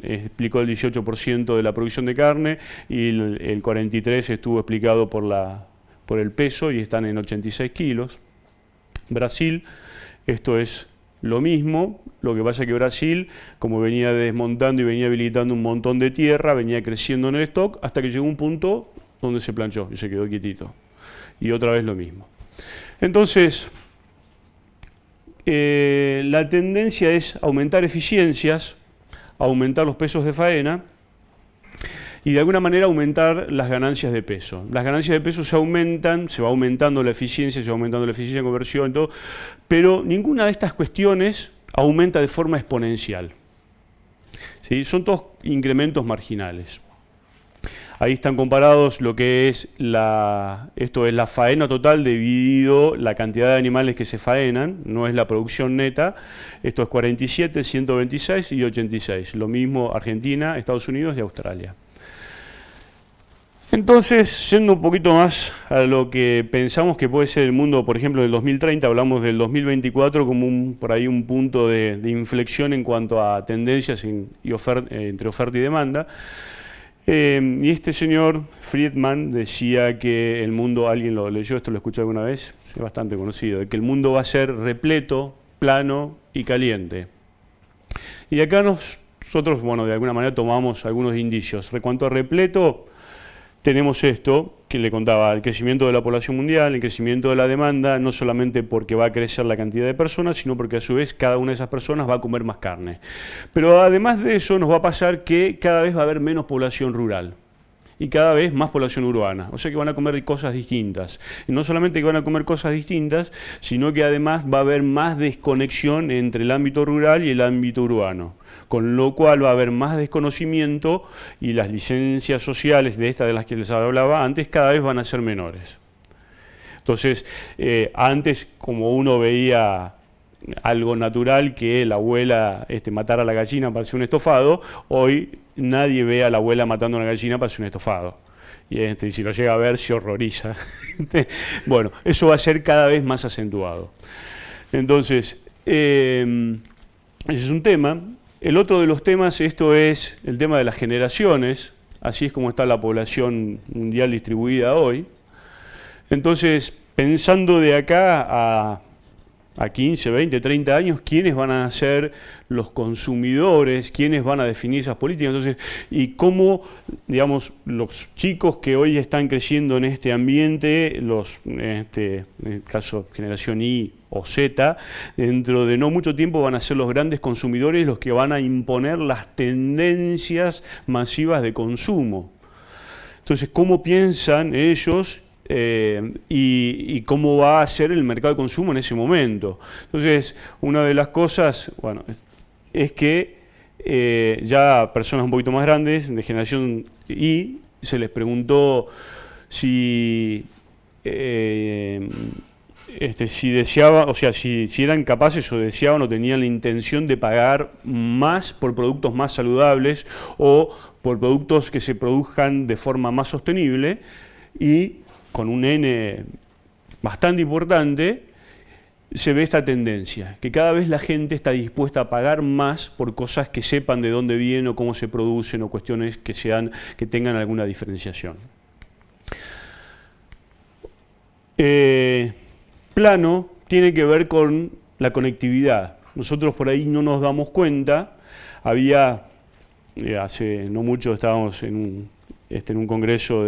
explicó el 18% de la producción de carne, y el 43% estuvo explicado por el peso, y están en 86 kilos. Brasil, esto es lo mismo, lo que pasa es que Brasil, como venía desmontando y venía habilitando un montón de tierra, venía creciendo en el stock, hasta que llegó un punto donde se planchó y se quedó quietito. Y otra vez lo mismo. Entonces, la tendencia es aumentar eficiencias, aumentar los pesos de faena y de alguna manera aumentar las ganancias de peso. Las ganancias de peso se aumentan, se va aumentando la eficiencia, de conversión y todo, pero ninguna de estas cuestiones aumenta de forma exponencial. ¿Sí? Son todos incrementos marginales. Ahí están comparados lo que es esto es la faena total dividido la cantidad de animales que se faenan, no es la producción neta. Esto es 47, 126 y 86. Lo mismo Argentina, Estados Unidos y Australia. Entonces, yendo un poquito más a lo que pensamos que puede ser el mundo, por ejemplo, del 2030, hablamos del 2024 como por ahí un punto de inflexión en cuanto a tendencias entre oferta y demanda. Y este señor Friedman decía que el mundo, alguien lo leyó, esto lo escuché alguna vez, es bastante conocido, de que el mundo va a ser repleto, plano y caliente. Y acá nosotros, bueno, de alguna manera tomamos algunos indicios. En cuanto a repleto, tenemos esto que le contaba, el crecimiento de la población mundial, el crecimiento de la demanda, no solamente porque va a crecer la cantidad de personas, sino porque a su vez cada una de esas personas va a comer más carne. Pero además de eso nos va a pasar que cada vez va a haber menos población rural y cada vez más población urbana. O sea que van a comer cosas distintas. Y no solamente que van a comer cosas distintas, sino que además va a haber más desconexión entre el ámbito rural y el ámbito urbano. Con lo cual va a haber más desconocimiento y las licencias sociales de estas de las que les hablaba antes cada vez van a ser menores. Entonces, antes como uno veía algo natural que la abuela matara a la gallina para hacer un estofado, hoy nadie ve a la abuela matando a una gallina para hacer un estofado. Y si lo llega a ver se horroriza. Bueno, eso va a ser cada vez más acentuado. Entonces, ese es un tema. El otro de los temas, esto es el tema de las generaciones, así es como está la población mundial distribuida hoy. Entonces, pensando de acá a 15, 20, 30 años, ¿quiénes van a ser los consumidores? ¿Quiénes van a definir esas políticas? Entonces, y cómo, digamos, los chicos que hoy están creciendo en este ambiente, en el caso generación Y o Z, dentro de no mucho tiempo van a ser los grandes consumidores los que van a imponer las tendencias masivas de consumo. Entonces, ¿cómo piensan ellos y cómo va a ser el mercado de consumo en ese momento? Entonces, una de las cosas, bueno, es que ya personas un poquito más grandes, de generación Y, se les preguntó si deseaban, o sea, si eran capaces o deseaban o tenían la intención de pagar más por productos más saludables o por productos que se produzcan de forma más sostenible, y con un N bastante importante se ve esta tendencia, que cada vez la gente está dispuesta a pagar más por cosas que sepan de dónde vienen o cómo se producen o cuestiones que tengan alguna diferenciación. Plano tiene que ver con la conectividad. Nosotros por ahí no nos damos cuenta. Hace no mucho estábamos en un congreso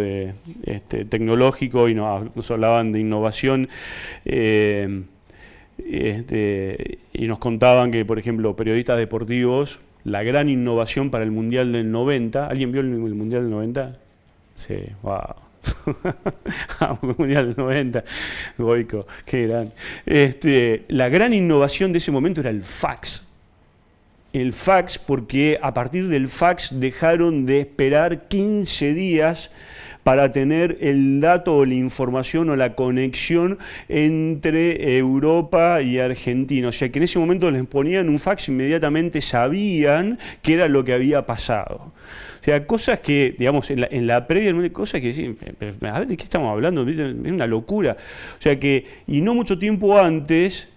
tecnológico y nos hablaban de innovación y nos contaban que, por ejemplo, periodistas deportivos, la gran innovación para el Mundial del 90, ¿alguien vio el Mundial del 90? Sí, wow. El Mundial del 90, Goico, qué gran. La gran innovación de ese momento era el fax. El fax, porque a partir del fax dejaron de esperar 15 días para tener el dato o la información o la conexión entre Europa y Argentina. O sea que en ese momento les ponían un fax, inmediatamente sabían qué era lo que había pasado. O sea, cosas que, digamos, en la previa, cosas que decían, a ver, ¿de qué estamos hablando? Es una locura. O sea que, y no mucho tiempo antes,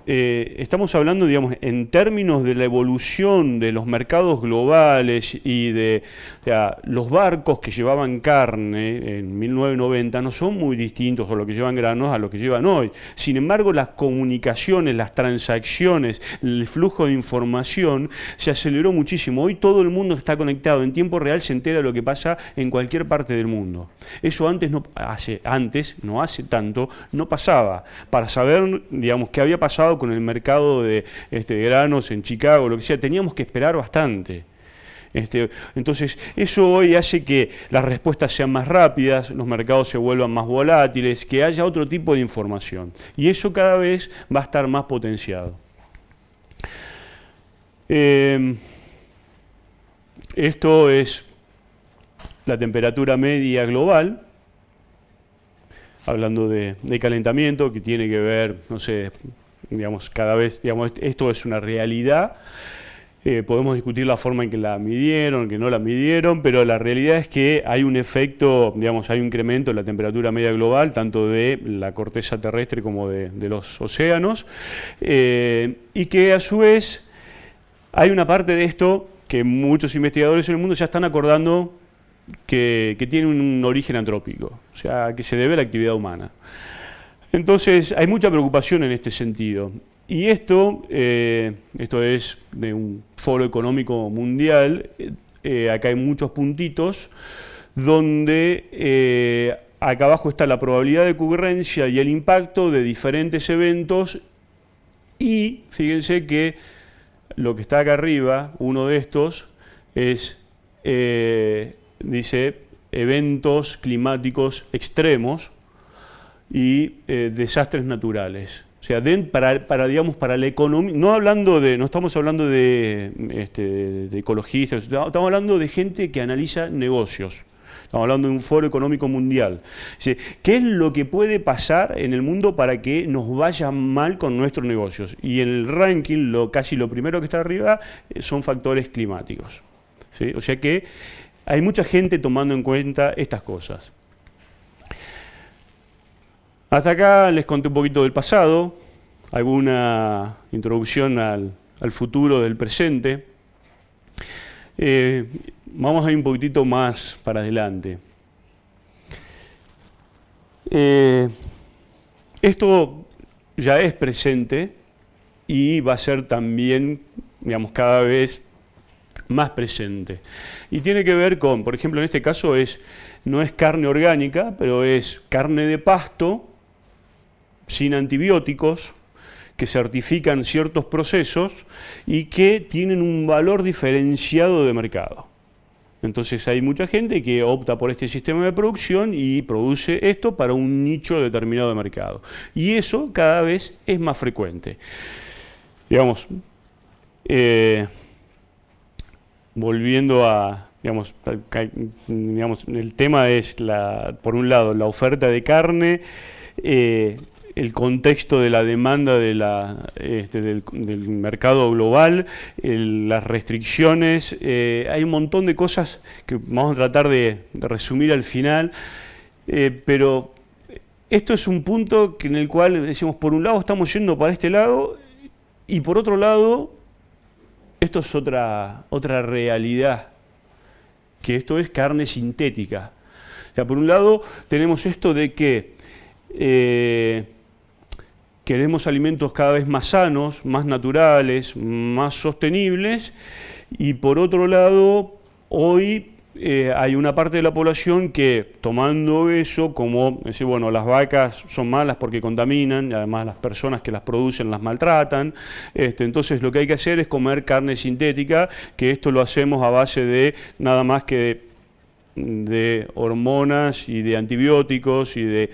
estamos hablando, digamos, en términos de la evolución de los mercados globales y o sea, los barcos que llevaban carne en 1990 no son muy distintos a lo que llevan granos a lo que llevan hoy. Sin embargo, las comunicaciones, las transacciones, el flujo de información se aceleró muchísimo. Hoy todo el mundo está conectado, en tiempo real se entera de lo que pasa en cualquier parte del mundo. Eso no hace tanto, no pasaba. Para saber, digamos, qué había pasado con el mercado de granos en Chicago, lo que sea, teníamos que esperar bastante. Entonces, eso hoy hace que las respuestas sean más rápidas, los mercados se vuelvan más volátiles, que haya otro tipo de información. Y eso cada vez va a estar más potenciado. Esto es la temperatura media global, hablando de calentamiento, que tiene que ver, no sé, digamos, cada vez, digamos, esto es una realidad. Podemos discutir la forma en que la midieron, que no la midieron, pero la realidad es que hay un efecto, digamos, hay un incremento en la temperatura media global, tanto de la corteza terrestre como de los océanos, y que a su vez hay una parte de esto que muchos investigadores en el mundo ya están acordando que tiene un origen antrópico, o sea, que se debe a la actividad humana. Entonces, hay mucha preocupación en este sentido. Y esto es de un foro económico mundial, acá hay muchos puntitos, donde acá abajo está la probabilidad de ocurrencia y el impacto de diferentes eventos, y fíjense que lo que está acá arriba, uno de estos, es, dice, eventos climáticos extremos y desastres naturales. O sea, digamos, para la economía, no estamos hablando de ecologistas, estamos hablando de gente que analiza negocios. Estamos hablando de un foro económico mundial. Dice, ¿qué es lo que puede pasar en el mundo para que nos vaya mal con nuestros negocios? Y en el ranking, casi lo primero que está arriba, son factores climáticos. ¿Sí? O sea que hay mucha gente tomando en cuenta estas cosas. Hasta acá les conté un poquito del pasado, alguna introducción al futuro del presente. Vamos a ir un poquitito más para adelante. Esto ya es presente y va a ser también, digamos, cada vez más presente. Y tiene que ver con, por ejemplo, en este caso no es carne orgánica, pero es carne de pasto, sin antibióticos, que certifican ciertos procesos y que tienen un valor diferenciado de mercado. Entonces hay mucha gente que opta por este sistema de producción y produce esto para un nicho determinado de mercado. Y eso cada vez es más frecuente. Digamos, volviendo a, digamos, el tema es, por un lado, la oferta de carne, el contexto de la demanda del mercado global, las restricciones, hay un montón de cosas que vamos a tratar de resumir al final, pero esto es un punto en el cual decimos, por un lado estamos yendo para este lado y por otro lado, esto es otra realidad, que esto es carne sintética. O sea, por un lado tenemos esto de que queremos alimentos cada vez más sanos, más naturales, más sostenibles, y por otro lado, hoy hay una parte de la población que, tomando eso como, decir, bueno, las vacas son malas porque contaminan, y además las personas que las producen las maltratan, entonces lo que hay que hacer es comer carne sintética, que esto lo hacemos a base de nada más que de hormonas y de antibióticos, y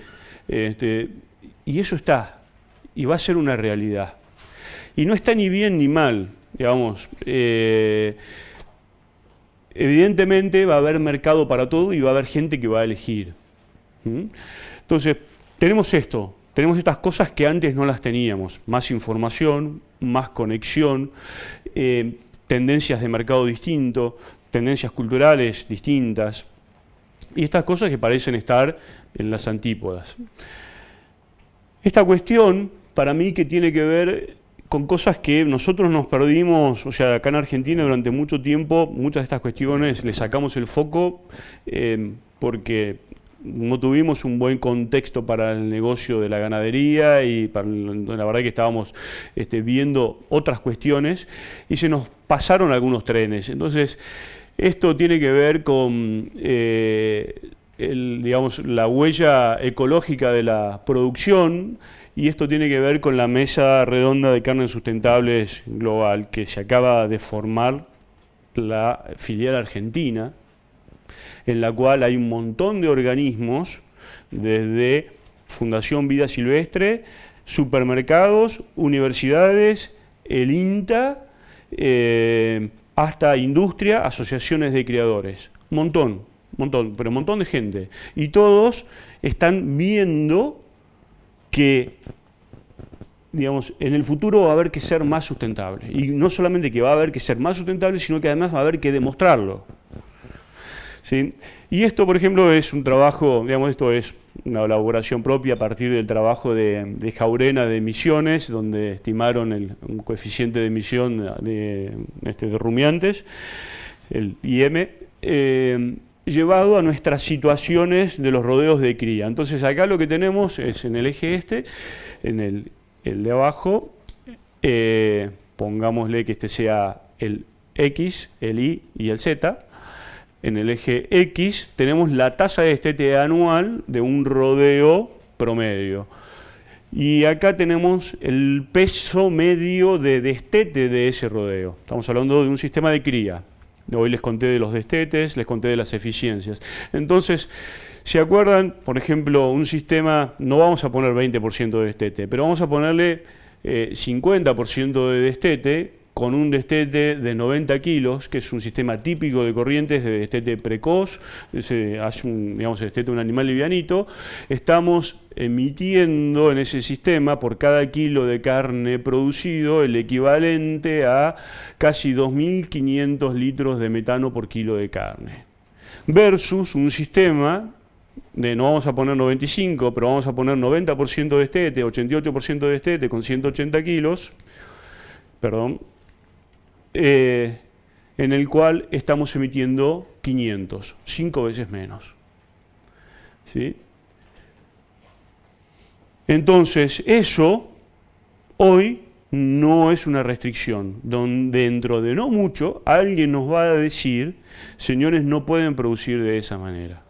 eso está. Y va a ser una realidad. Y no está ni bien ni mal, digamos. Evidentemente va a haber mercado para todo y va a haber gente que va a elegir. Entonces, tenemos esto, tenemos estas cosas que antes no las teníamos. Más información, más conexión, tendencias de mercado distinto, tendencias culturales distintas. Y estas cosas que parecen estar en las antípodas. Esta cuestión, para mí, que tiene que ver con cosas que nosotros nos perdimos, o sea, acá en Argentina durante mucho tiempo, muchas de estas cuestiones le sacamos el foco porque no tuvimos un buen contexto para el negocio de la ganadería y la verdad que estábamos viendo otras cuestiones y se nos pasaron algunos trenes. Entonces, esto tiene que ver con digamos, la huella ecológica de la producción, y esto tiene que ver con la mesa redonda de carnes sustentables global que se acaba de formar, la filial argentina, en la cual hay un montón de organismos, desde Fundación Vida Silvestre, supermercados, universidades, el INTA, hasta industria, asociaciones de criadores. Un montón. pero un montón de gente. Y todos están viendo que, digamos, en el futuro va a haber que ser más sustentable. Y no solamente que va a haber que ser más sustentable, sino que además va a haber que demostrarlo. ¿Sí? Y esto, por ejemplo, es un trabajo, digamos, esto es una elaboración propia a partir del trabajo de Jaurena de emisiones, donde estimaron un coeficiente de emisión de rumiantes, el IM, llevado a nuestras situaciones de los rodeos de cría. Entonces acá lo que tenemos es en el eje este, en el de abajo, pongámosle que este sea el X, el Y y el Z. En el eje X tenemos la tasa de destete anual de un rodeo promedio. Y acá tenemos el peso medio de destete de ese rodeo. Estamos hablando de un sistema de cría. Hoy les conté de los destetes, les conté de las eficiencias. Entonces, ¿se acuerdan? Por ejemplo, un sistema, no vamos a poner 20% de destete, pero vamos a ponerle 50% de destete, con un destete de 90 kilos, que es un sistema típico de corrientes de destete precoz, se hace digamos, el destete de un animal livianito. Estamos emitiendo en ese sistema, por cada kilo de carne producido, el equivalente a casi 2.500 litros de metano por kilo de carne. Versus un sistema no vamos a poner 95, pero vamos a poner 90% de destete, 88% de destete con 180 kilos, perdón, en el cual estamos emitiendo 500, 5 veces menos. ¿Sí? Entonces, eso hoy no es una restricción, donde dentro de no mucho alguien nos va a decir, señores, no pueden producir de esa manera.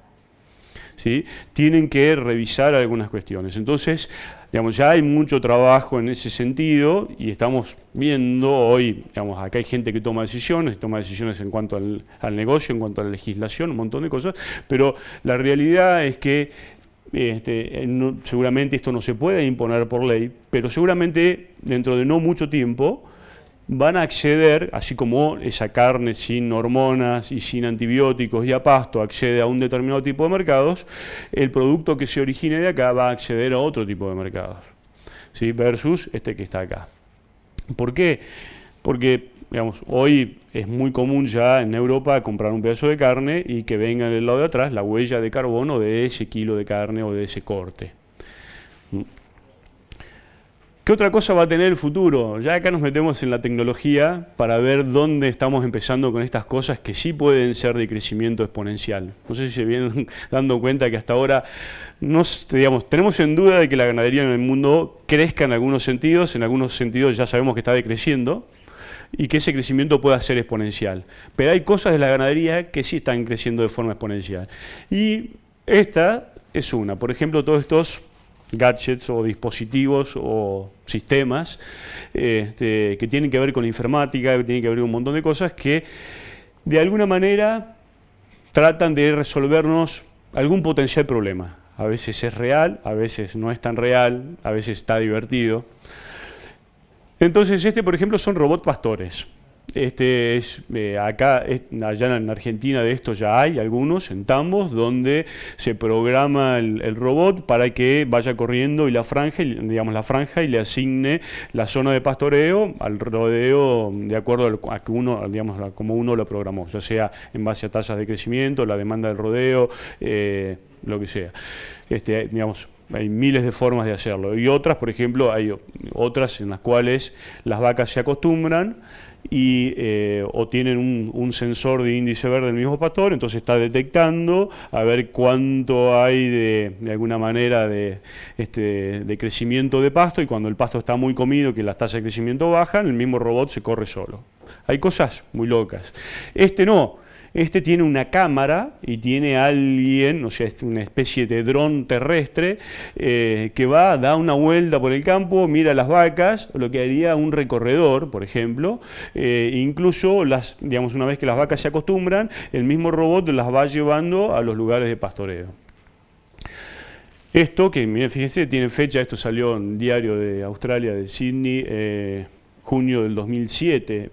¿Sí? Tienen que revisar algunas cuestiones. Entonces, digamos, ya hay mucho trabajo en ese sentido y estamos viendo hoy, digamos, acá hay gente que toma decisiones en cuanto al negocio, en cuanto a la legislación, un montón de cosas, pero la realidad es que seguramente esto no se puede imponer por ley, pero seguramente dentro de no mucho tiempo van a acceder, así como esa carne sin hormonas y sin antibióticos y a pasto accede a un determinado tipo de mercados, el producto que se origine de acá va a acceder a otro tipo de mercados, ¿sí? Versus este que está acá. ¿Por qué? Porque, digamos, hoy es muy común ya en Europa comprar un pedazo de carne y que venga en el lado de atrás la huella de carbono de ese kilo de carne o de ese corte. ¿Qué otra cosa va a tener el futuro? Ya acá nos metemos en la tecnología para ver dónde estamos empezando con estas cosas que sí pueden ser de crecimiento exponencial. No sé si se vienen dando cuenta que hasta ahora tenemos en duda de que la ganadería en el mundo crezca en algunos sentidos ya sabemos que está decreciendo y que ese crecimiento pueda ser exponencial. Pero hay cosas de la ganadería que sí están creciendo de forma exponencial. Y esta es una, por ejemplo, todos estos gadgets o dispositivos o sistemas que tienen que ver con la informática, que tienen que ver con un montón de cosas que de alguna manera tratan de resolvernos algún potencial problema. A veces es real, a veces no es tan real, a veces está divertido. Entonces por ejemplo son robots pastores. Allá en Argentina de esto ya hay algunos en tambos donde se programa el robot para que vaya corriendo y la franja y le asigne la zona de pastoreo al rodeo de acuerdo a que uno, digamos, como uno lo programó, ya sea en base a tasas de crecimiento, la demanda del rodeo, lo que sea. Digamos, hay miles de formas de hacerlo. Y otras, por ejemplo, hay otras en las cuales las vacas se acostumbran y o tienen un sensor de índice verde del mismo pastor, entonces está detectando a ver cuánto hay de alguna manera de crecimiento de pasto, y cuando el pasto está muy comido, que las tasas de crecimiento bajan, el mismo robot se corre solo. Hay cosas muy locas. No. Tiene una cámara y tiene alguien, o sea, es una especie de dron terrestre que da una vuelta por el campo, mira las vacas, lo que haría un recorredor, por ejemplo. Incluso, digamos, una vez que las vacas se acostumbran, el mismo robot las va llevando a los lugares de pastoreo. Esto, que miren, fíjense, tiene fecha, esto salió en un diario de Australia, de Sydney, junio del 2007.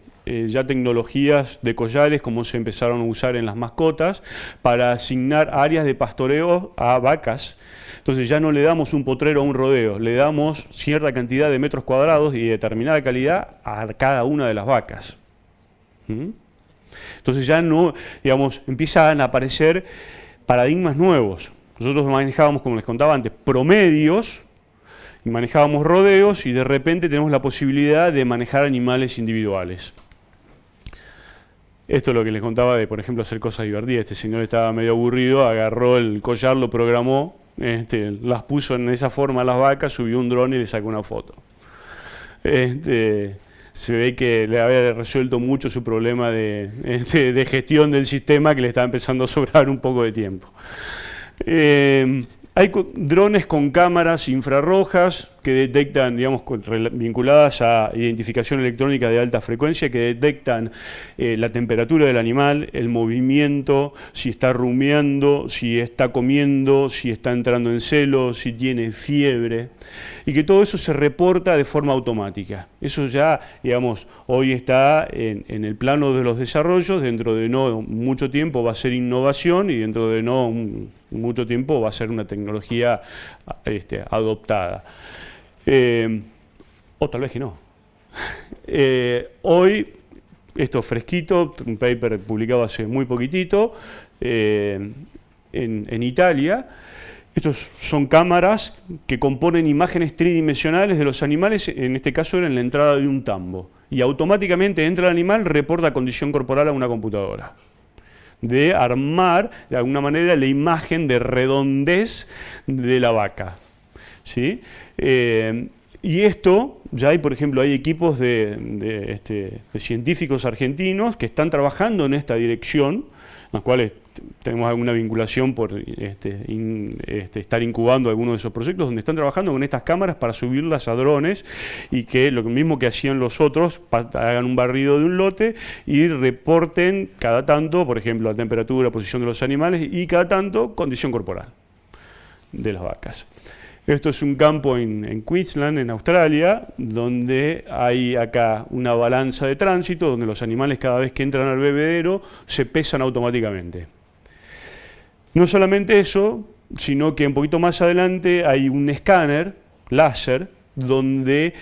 ya tecnologías de collares como se empezaron a usar en las mascotas para asignar áreas de pastoreo a vacas. Entonces ya no le damos un potrero a un rodeo, le damos cierta cantidad de metros cuadrados y determinada calidad a cada una de las vacas. Entonces ya no, digamos, empiezan a aparecer paradigmas nuevos. Nosotros manejábamos, como les contaba antes, promedios, manejábamos rodeos y de repente tenemos la posibilidad de manejar animales individuales. Esto es lo que les contaba de, por ejemplo, hacer cosas divertidas. Este señor estaba medio aburrido, agarró el collar, lo programó, las puso en esa forma a las vacas, subió un dron y le sacó una foto. Se ve que le había resuelto mucho su problema de gestión del sistema, que le estaba empezando a sobrar un poco de tiempo. Hay drones con cámaras infrarrojas que detectan, digamos, vinculadas a identificación electrónica de alta frecuencia, que detectan la temperatura del animal, el movimiento, si está rumiando, si está comiendo, si está entrando en celo, si tiene fiebre, y que todo eso se reporta de forma automática. Eso ya, digamos, hoy está en el plano de los desarrollos, dentro de no mucho tiempo va a ser innovación y dentro de no mucho tiempo va a ser una tecnología adoptada. O tal vez que no. Hoy, esto fresquito, un paper publicado hace muy poquitito, en Italia. Estos son cámaras que componen imágenes tridimensionales de los animales, en este caso era en la entrada de un tambo. Y automáticamente entra el animal, reporta condición corporal a una computadora. De armar, de alguna manera, la imagen de redondez de la vaca. ¿Sí? Y esto, ya hay, por ejemplo, hay equipos de científicos argentinos que están trabajando en esta dirección, en las cuales tenemos alguna vinculación por estar incubando algunos de esos proyectos, donde están trabajando con estas cámaras para subirlas a drones y que lo mismo que hacían los otros, hagan un barrido de un lote y reporten cada tanto, por ejemplo, la temperatura, posición de los animales y cada tanto condición corporal de las vacas. Esto es un campo en Queensland, en Australia, donde hay acá una balanza de tránsito, donde los animales cada vez que entran al bebedero se pesan automáticamente. No solamente eso, sino que un poquito más adelante hay un escáner láser donde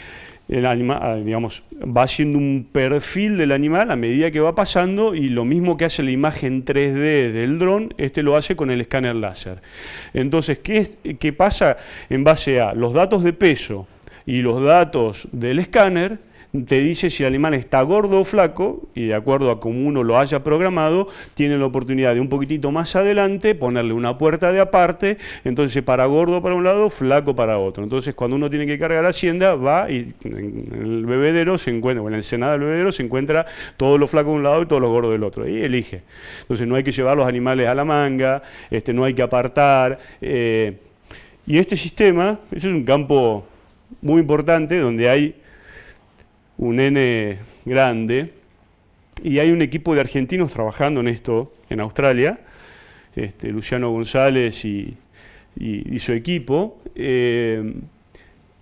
el animal, digamos, va haciendo un perfil del animal a medida que va pasando y lo mismo que hace la imagen 3D del dron, lo hace con el escáner láser. Entonces, ¿qué pasa? En base a los datos de peso y los datos del escáner, te dice si el animal está gordo o flaco, y de acuerdo a cómo uno lo haya programado, tiene la oportunidad de un poquitito más adelante ponerle una puerta de aparte, entonces para gordo para un lado, flaco para otro. Entonces cuando uno tiene que cargar la hacienda, va y en el bebedero se encuentra, o en el senado del bebedero se encuentra todo lo flaco de un lado y todo lo gordo del otro, y elige. Entonces no hay que llevar los animales a la manga, no hay que apartar, y este sistema, ese es un campo muy importante donde hay un nene grande, y hay un equipo de argentinos trabajando en esto en Australia, Luciano González y su equipo.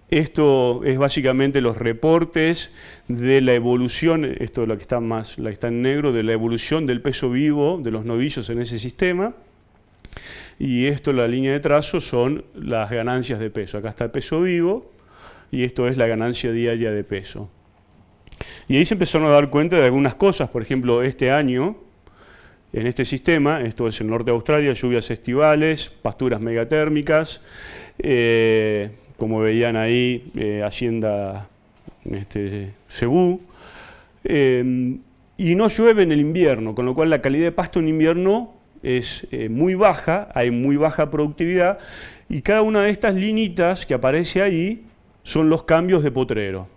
Esto es básicamente los reportes de la evolución, esto es la que está en negro, de la evolución del peso vivo de los novillos en ese sistema. Y esto, la línea de trazo, son las ganancias de peso. Acá está el peso vivo y esto es la ganancia diaria de peso. Y ahí se empezaron a dar cuenta de algunas cosas. Por ejemplo, este año, en este sistema, esto es el norte de Australia, lluvias estivales, pasturas megatérmicas, como veían ahí, hacienda Cebú, y no llueve en el invierno, con lo cual la calidad de pasto en invierno es muy baja, hay muy baja productividad, y cada una de estas linitas que aparece ahí son los cambios de potrero.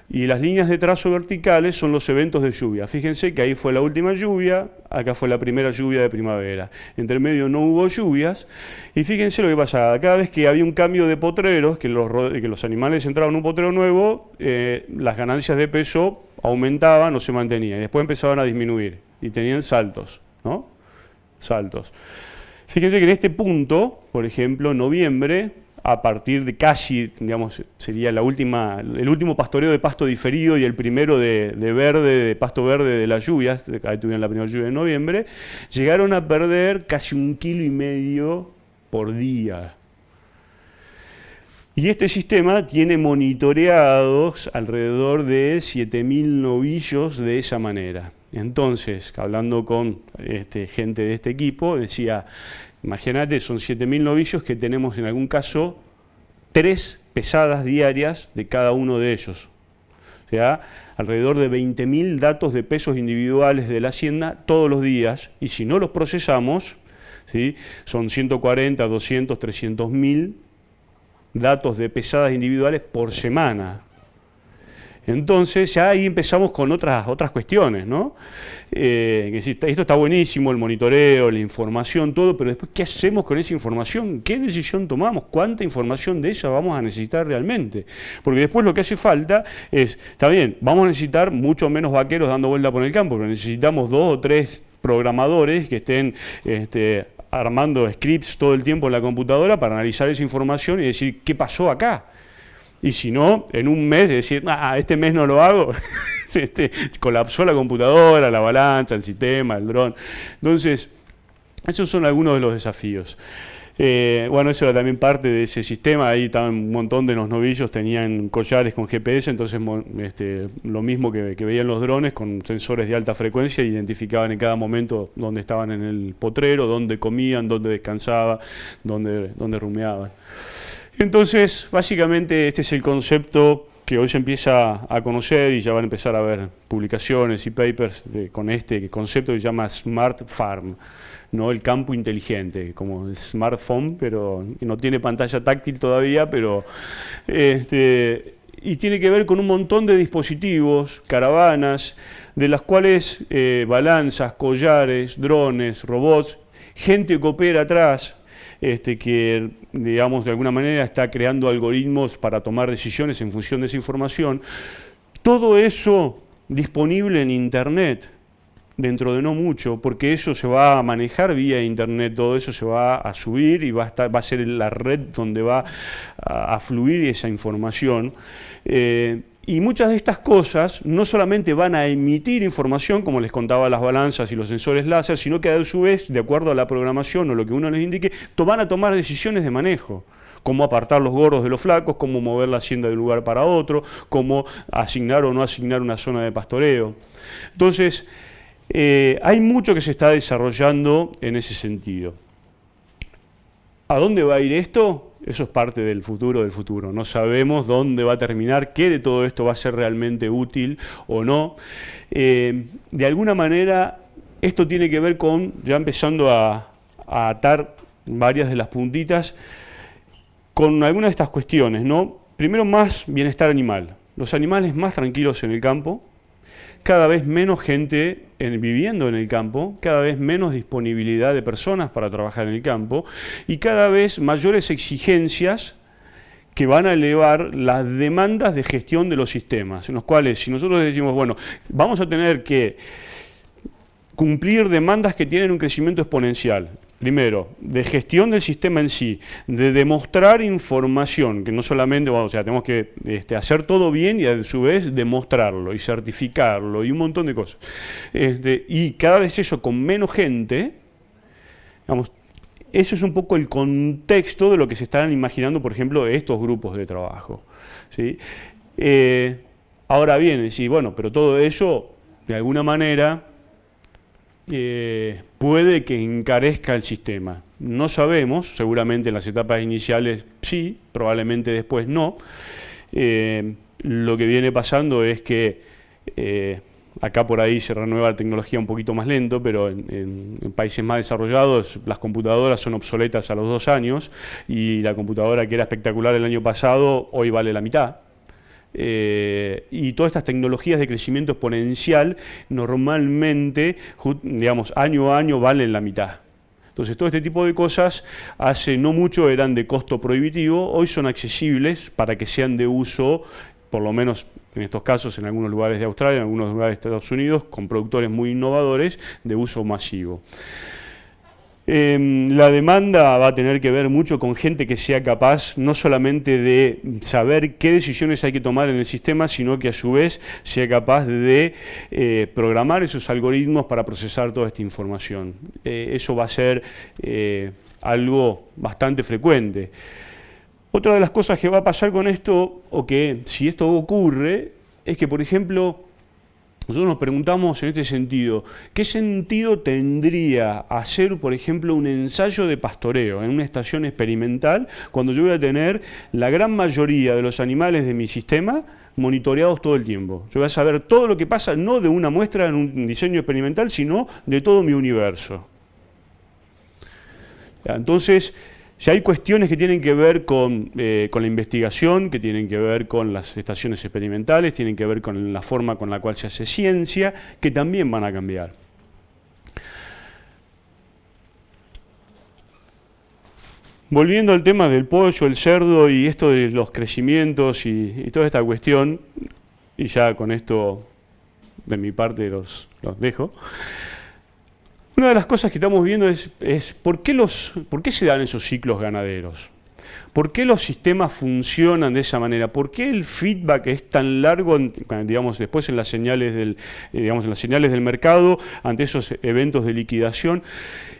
Y las líneas de trazo verticales son los eventos de lluvia. Fíjense que ahí fue la última lluvia, acá fue la primera lluvia de primavera. Entre medio no hubo lluvias. Y fíjense lo que pasaba. Cada vez que había un cambio de potreros, que los animales entraban en un potrero nuevo, las ganancias de peso aumentaban o se mantenían. Y después empezaban a disminuir. Y tenían saltos, ¿no? Saltos. Fíjense que en este punto, por ejemplo, noviembre, a partir de casi, digamos, sería el último pastoreo de pasto diferido y el primero de pasto verde de las lluvias, ahí tuvieron la primera lluvia en noviembre, llegaron a perder casi 1,5 kilos por día. Y este sistema tiene monitoreados alrededor de 7.000 novillos de esa manera. Entonces, hablando con gente de este equipo, decía, imagínate, son 7.000 novillos que tenemos en algún caso 3 pesadas diarias de cada uno de ellos. O sea, alrededor de 20.000 datos de pesos individuales de la hacienda todos los días. Y si no los procesamos, ¿sí?, son 140, 200, 300.000 datos de pesadas individuales por semana. Entonces ya ahí empezamos con otras cuestiones, ¿no? Esto está buenísimo, el monitoreo, la información, todo, pero después, ¿qué hacemos con esa información? ¿Qué decisión tomamos? ¿Cuánta información de esa vamos a necesitar realmente? Porque después lo que hace falta es, está bien, vamos a necesitar mucho menos vaqueros dando vuelta por el campo, pero necesitamos 2 o 3 programadores que estén armando scripts todo el tiempo en la computadora para analizar esa información y decir, ¿qué pasó acá? Y si no, en un mes decir, este mes no lo hago, colapsó la computadora, la balanza, el sistema, el dron. Entonces, esos son algunos de los desafíos. Bueno, eso era también parte de ese sistema. Ahí estaban un montón de los novillos, tenían collares con GPS, entonces lo mismo que veían los drones, con sensores de alta frecuencia, identificaban en cada momento dónde estaban en el potrero, dónde comían, dónde descansaban, dónde rumiaban. Entonces, básicamente este es el concepto que hoy se empieza a conocer y ya van a empezar a ver publicaciones y papers con este concepto que se llama Smart Farm, ¿no? El campo inteligente, como el smartphone, pero no tiene pantalla táctil todavía, pero y tiene que ver con un montón de dispositivos, caravanas, de las cuales balanzas, collares, drones, robots, gente que opera atrás, que, digamos, de alguna manera está creando algoritmos para tomar decisiones en función de esa información. Todo eso disponible en Internet dentro de no mucho, porque eso se va a manejar vía Internet, todo eso se va a subir y va a ser la red donde va a fluir esa información. Y muchas de estas cosas no solamente van a emitir información, como les contaba las balanzas y los sensores láser, sino que a su vez, de acuerdo a la programación o lo que uno les indique, van a tomar decisiones de manejo. Cómo apartar los gordos de los flacos, cómo mover la hacienda de un lugar para otro, cómo asignar o no asignar una zona de pastoreo. Entonces, hay mucho que se está desarrollando en ese sentido. ¿A dónde va a ir esto? Eso es parte del futuro. No sabemos dónde va a terminar, qué de todo esto va a ser realmente útil o no. De alguna manera, esto tiene que ver con, ya empezando a atar varias de las puntitas, con algunas de estas cuestiones, ¿no? Primero, más bienestar animal. Los animales más tranquilos en el campo, cada vez menos gente viviendo en el campo, cada vez menos disponibilidad de personas para trabajar en el campo y cada vez mayores exigencias que van a elevar las demandas de gestión de los sistemas, en los cuales si nosotros decimos, bueno, vamos a tener que cumplir demandas que tienen un crecimiento exponencial. Primero, de gestión del sistema en sí, de demostrar información, que no solamente, bueno, o sea, tenemos que hacer todo bien y a su vez demostrarlo y certificarlo y un montón de cosas. Y cada vez eso con menos gente, digamos, eso es un poco el contexto de lo que se están imaginando, por ejemplo, estos grupos de trabajo, ¿sí? Ahora bien, sí, bueno, pero todo eso, de alguna manera, puede que encarezca el sistema. No sabemos, seguramente en las etapas iniciales sí, probablemente después no. Lo que viene pasando es que acá por ahí se renueva la tecnología un poquito más lento, pero en países más desarrollados las computadoras son obsoletas a los 2 años y la computadora que era espectacular el año pasado hoy vale la mitad. Y todas estas tecnologías de crecimiento exponencial normalmente, digamos, año a año valen la mitad. Entonces todo este tipo de cosas hace no mucho eran de costo prohibitivo, hoy son accesibles para que sean de uso, por lo menos en estos casos en algunos lugares de Australia, en algunos lugares de Estados Unidos, con productores muy innovadores de uso masivo. La demanda va a tener que ver mucho con gente que sea capaz no solamente de saber qué decisiones hay que tomar en el sistema, sino que a su vez sea capaz de programar esos algoritmos para procesar toda esta información. Eso va a ser algo bastante frecuente. Otra de las cosas que va a pasar con esto, o que si esto ocurre, es que, por ejemplo, nosotros nos preguntamos en este sentido, ¿qué sentido tendría hacer, por ejemplo, un ensayo de pastoreo en una estación experimental cuando yo voy a tener la gran mayoría de los animales de mi sistema monitoreados todo el tiempo? Yo voy a saber todo lo que pasa, no de una muestra en un diseño experimental, sino de todo mi universo. Entonces, ya hay cuestiones que tienen que ver con la investigación, que tienen que ver con las estaciones experimentales, tienen que ver con la forma con la cual se hace ciencia, que también van a cambiar. Volviendo al tema del pollo, el cerdo y esto de los crecimientos y toda esta cuestión, y ya con esto de mi parte los dejo. Una de las cosas que estamos viendo es ¿por qué se dan esos ciclos ganaderos? ¿Por qué los sistemas funcionan de esa manera? ¿Por qué el feedback es tan largo, digamos, después en las señales del mercado, ante esos eventos de liquidación?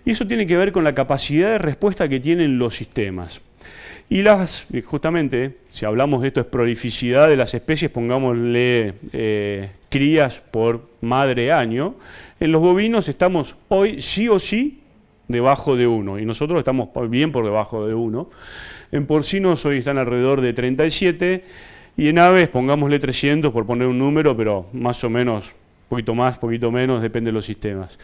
Y eso tiene que ver con la capacidad de respuesta que tienen los sistemas. Y justamente, si hablamos de esto, es prolificidad de las especies, pongámosle crías por madre año. En los bovinos estamos hoy sí o sí debajo de 1, y nosotros estamos bien por debajo de 1. En porcinos hoy están alrededor de 37, y en aves pongámosle 300 por poner un número, pero más o menos, poquito más, poquito menos, depende de los sistemas.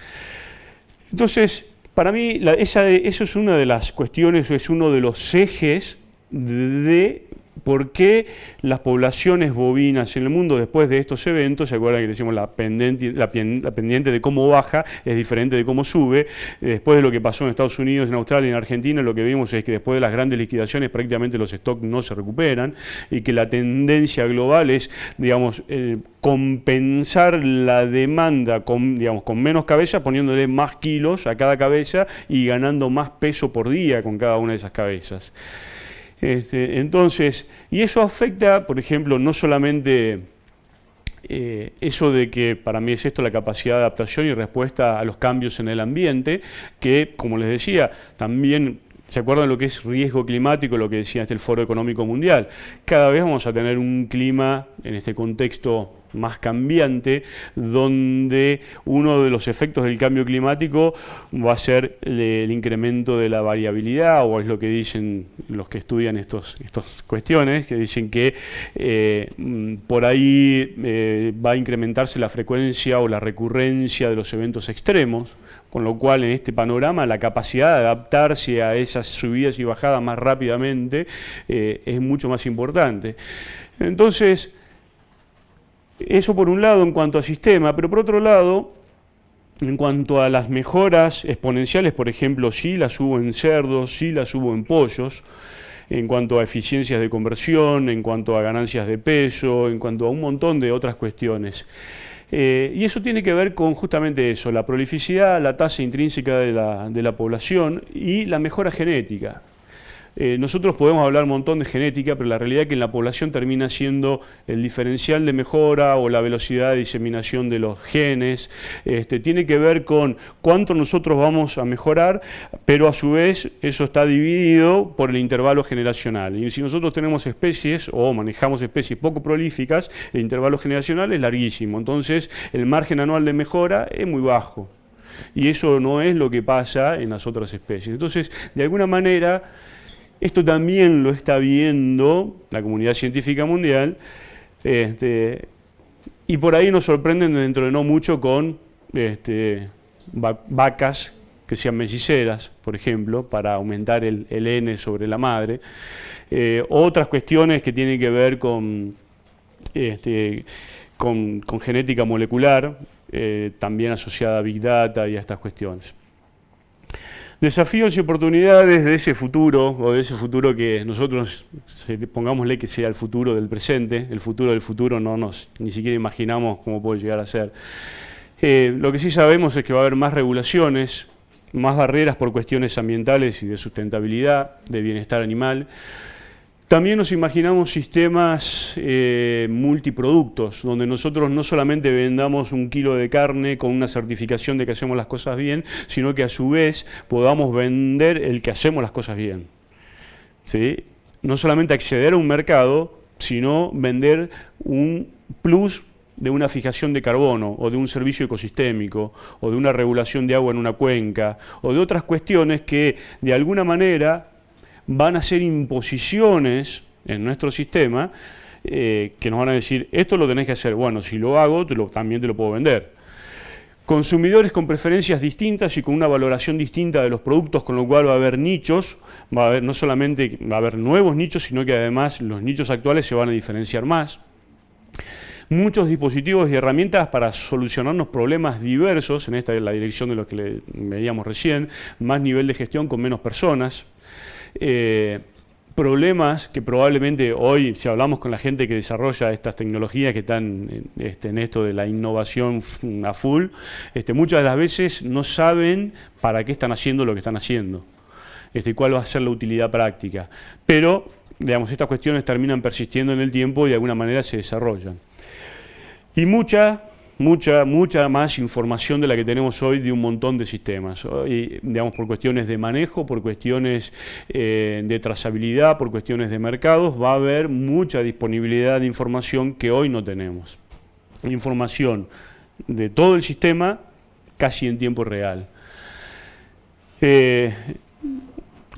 Entonces, para mí, eso es una de las cuestiones, es uno de los ejes de por qué las poblaciones bovinas en el mundo después de estos eventos, ¿se acuerdan que decimos la pendiente de cómo baja es diferente de cómo sube? Después de lo que pasó en Estados Unidos, en Australia y en Argentina, lo que vimos es que después de las grandes liquidaciones prácticamente los stocks no se recuperan y que la tendencia global es, digamos, compensar la demanda con menos cabezas, poniéndole más kilos a cada cabeza y ganando más peso por día con cada una de esas cabezas. Entonces, y eso afecta, por ejemplo, no solamente eso de que para mí es esto la capacidad de adaptación y respuesta a los cambios en el ambiente, que, como les decía, también ¿se acuerdan lo que es riesgo climático, lo que decía el Foro Económico Mundial? Cada vez vamos a tener un clima en este contexto más cambiante, donde uno de los efectos del cambio climático va a ser el incremento de la variabilidad, o es lo que dicen los que estudian estas cuestiones, que dicen que por ahí va a incrementarse la frecuencia o la recurrencia de los eventos extremos, con lo cual en este panorama la capacidad de adaptarse a esas subidas y bajadas más rápidamente es mucho más importante. Entonces, eso por un lado en cuanto a sistema, pero por otro lado, en cuanto a las mejoras exponenciales, por ejemplo, sí las hubo en cerdos, sí las hubo en pollos, en cuanto a eficiencias de conversión, en cuanto a ganancias de peso, en cuanto a un montón de otras cuestiones. Y eso tiene que ver con justamente eso, la prolificidad, la tasa intrínseca de la población y la mejora genética. Nosotros podemos hablar un montón de genética, pero la realidad es que en la población termina siendo el diferencial de mejora o la velocidad de diseminación de los genes. Tiene que ver con cuánto nosotros vamos a mejorar, pero a su vez eso está dividido por el intervalo generacional. Y si nosotros tenemos especies o manejamos especies poco prolíficas, el intervalo generacional es larguísimo. Entonces el margen anual de mejora es muy bajo. Y eso no es lo que pasa en las otras especies. Entonces, de alguna manera, esto también lo está viendo la comunidad científica mundial, y por ahí nos sorprenden dentro de no mucho con vacas que sean melliceras, por ejemplo, para aumentar el N sobre la madre. Otras cuestiones que tienen que ver con genética molecular, también asociada a Big Data y a estas cuestiones. Desafíos y oportunidades de ese futuro, o de ese futuro que nosotros, pongámosle que sea el futuro del presente, el futuro del futuro ni siquiera imaginamos cómo puede llegar a ser. Lo que sí sabemos es que va a haber más regulaciones, más barreras por cuestiones ambientales y de sustentabilidad, de bienestar animal. También nos imaginamos sistemas multiproductos, donde nosotros no solamente vendamos 1 kilo de carne con una certificación de que hacemos las cosas bien, sino que a su vez podamos vender el que hacemos las cosas bien. ¿Sí? No solamente acceder a un mercado, sino vender un plus de una fijación de carbono, o de un servicio ecosistémico, o de una regulación de agua en una cuenca, o de otras cuestiones que de alguna manera van a ser imposiciones en nuestro sistema que nos van a decir, esto lo tenés que hacer. Bueno, si lo hago, también te lo puedo vender. Consumidores con preferencias distintas y con una valoración distinta de los productos, con lo cual va a haber nichos, no solamente va a haber nuevos nichos, sino que además los nichos actuales se van a diferenciar más. Muchos dispositivos y herramientas para solucionarnos problemas diversos, en esta es la dirección de lo que veíamos recién, más nivel de gestión con menos personas. Problemas que probablemente hoy, si hablamos con la gente que desarrolla estas tecnologías que están en esto de la innovación a full, muchas de las veces no saben para qué están haciendo lo que están haciendo, cuál va a ser la utilidad práctica. Pero, digamos, estas cuestiones terminan persistiendo en el tiempo y de alguna manera se desarrollan. Y mucha más información de la que tenemos hoy de un montón de sistemas, hoy, digamos, por cuestiones de manejo, por cuestiones de trazabilidad, por cuestiones de mercados, va a haber mucha disponibilidad de información que hoy no tenemos. Información de todo el sistema casi en tiempo real.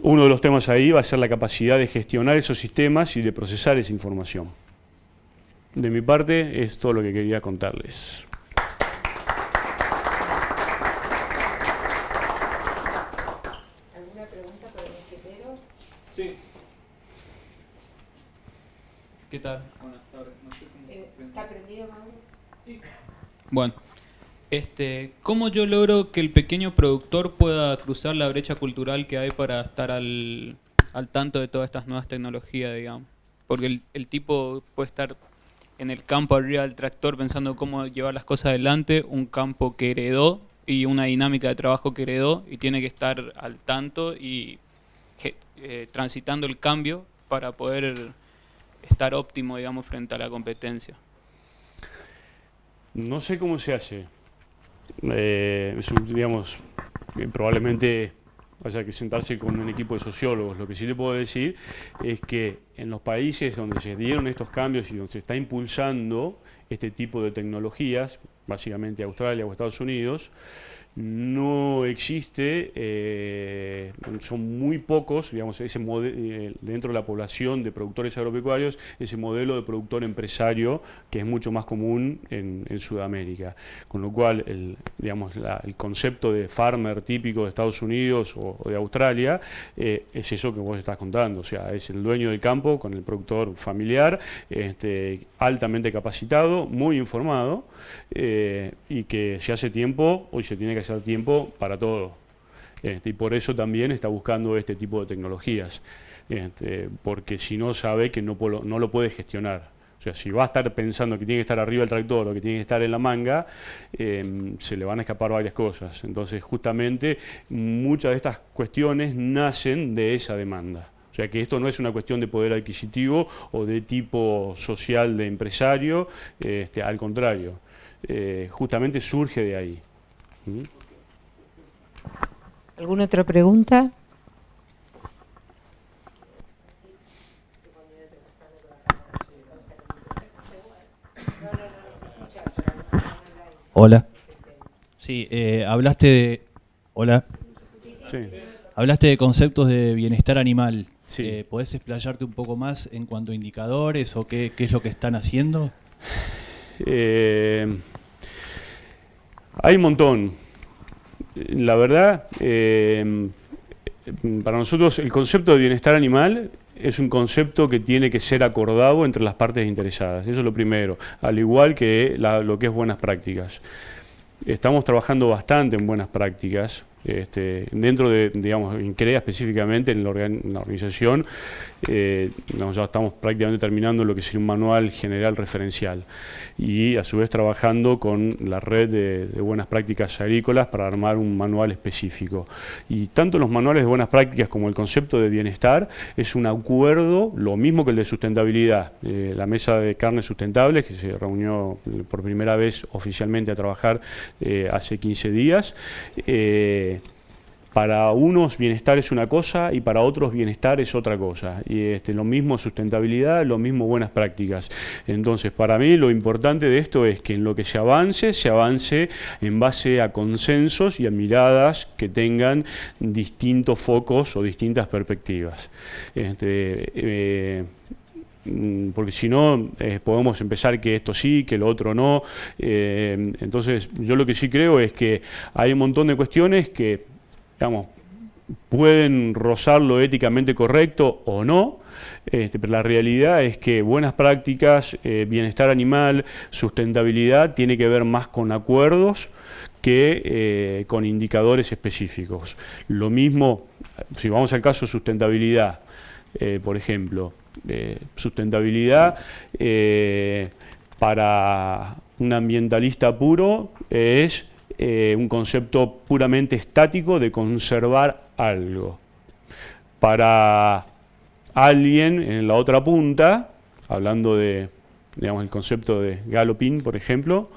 Uno de los temas ahí va a ser la capacidad de gestionar esos sistemas y de procesar esa información. De mi parte, es todo lo que quería contarles. ¿Alguna pregunta para el ingeniero? Sí. ¿Qué tal? Buenas tardes. No sé cómo ¿Está prendido, Mauro? Sí. Bueno, ¿cómo yo logro que el pequeño productor pueda cruzar la brecha cultural que hay para estar al tanto de todas estas nuevas tecnologías, digamos? Porque el tipo puede estar en el campo arriba del tractor pensando cómo llevar las cosas adelante, un campo que heredó y una dinámica de trabajo que heredó, y tiene que estar al tanto y transitando el cambio para poder estar óptimo, digamos, frente a la competencia. No sé cómo se hace. Digamos, probablemente haya que sentarse con un equipo de sociólogos. Lo que sí le puedo decir es que en los países donde se dieron estos cambios y donde se está impulsando este tipo de tecnologías, básicamente Australia o Estados Unidos, no existe, son muy pocos, digamos, dentro de la población de productores agropecuarios, ese modelo de productor empresario que es mucho más común en Sudamérica. Con lo cual, el concepto de farmer típico de Estados Unidos o de Australia es eso que vos estás contando, o sea, es el dueño del campo con el productor familiar, altamente capacitado, muy informado, y que se hace tiempo, hoy se tiene que hacer tiempo para todo. Y por eso también está buscando este tipo de tecnologías, porque si no sabe que no lo puede gestionar. O sea, si va a estar pensando que tiene que estar arriba del tractor o que tiene que estar en la manga, se le van a escapar varias cosas. Entonces, justamente, muchas de estas cuestiones nacen de esa demanda. O sea, que esto no es una cuestión de poder adquisitivo o de tipo social de empresario, al contrario, justamente surge de ahí. ¿Mm? ¿Alguna otra pregunta? Hola. Sí, hablaste de... Hola. Sí. Hablaste de conceptos de bienestar animal. Sí. ¿Podés explayarte un poco más en cuanto a indicadores o qué es lo que están haciendo? Hay un montón. La verdad, para nosotros el concepto de bienestar animal es un concepto que tiene que ser acordado entre las partes interesadas. Eso es lo primero, al igual que lo que es buenas prácticas. Estamos trabajando bastante en buenas prácticas, Dentro de, digamos, en CREA específicamente, en la organización, digamos, ya estamos prácticamente terminando lo que sería un manual general referencial y a su vez trabajando con la red de buenas prácticas agrícolas para armar un manual específico. Y tanto los manuales de buenas prácticas como el concepto de bienestar es un acuerdo, lo mismo que el de sustentabilidad. La mesa de carnes sustentables, que se reunió por primera vez oficialmente a trabajar hace 15 días, para unos bienestar es una cosa y para otros bienestar es otra cosa. Y lo mismo sustentabilidad, lo mismo buenas prácticas. Entonces, para mí lo importante de esto es que en lo que se avance en base a consensos y a miradas que tengan distintos focos o distintas perspectivas. Porque si no, podemos empezar que esto sí, que lo otro no. Entonces, yo lo que sí creo es que hay un montón de cuestiones que, digamos, pueden rozar lo éticamente correcto o no, pero la realidad es que buenas prácticas, bienestar animal, sustentabilidad, tiene que ver más con acuerdos que con indicadores específicos. Lo mismo, si vamos al caso de sustentabilidad, por ejemplo, sustentabilidad para un ambientalista puro es un concepto puramente estático de conservar algo. Para alguien en la otra punta, hablando de, digamos, el concepto de Galopin, por ejemplo,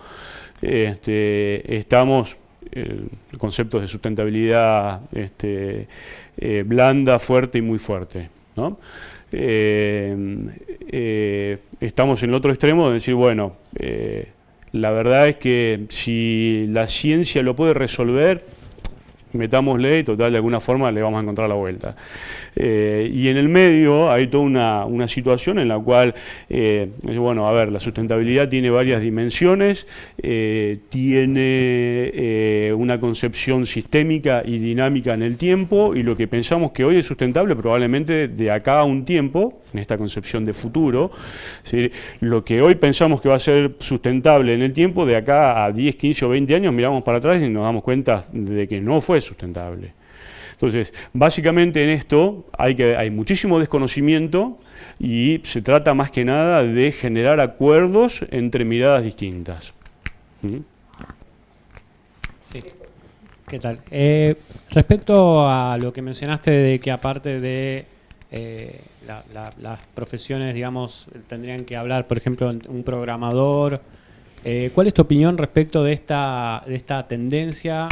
estamos el concepto de sustentabilidad blanda, fuerte y muy fuerte, ¿no? Estamos en el otro extremo de decir, bueno, la verdad es que si la ciencia lo puede resolver, metámosle y total de alguna forma le vamos a encontrar la vuelta. Y en el medio hay toda una situación en la cual, bueno, a ver, la sustentabilidad tiene varias dimensiones, tiene una concepción sistémica y dinámica en el tiempo, y lo que pensamos que hoy es sustentable probablemente de acá a un tiempo, en esta concepción de futuro, ¿sí? Lo que hoy pensamos que va a ser sustentable en el tiempo, de acá a 10, 15 o 20 años miramos para atrás y nos damos cuenta de que no fue sustentable. Entonces, básicamente en esto hay muchísimo desconocimiento y se trata más que nada de generar acuerdos entre miradas distintas. ¿Mm? Sí. ¿Qué tal? Respecto a lo que mencionaste de que aparte de las profesiones, digamos, tendrían que hablar, por ejemplo, un programador, ¿cuál es tu opinión respecto de esta tendencia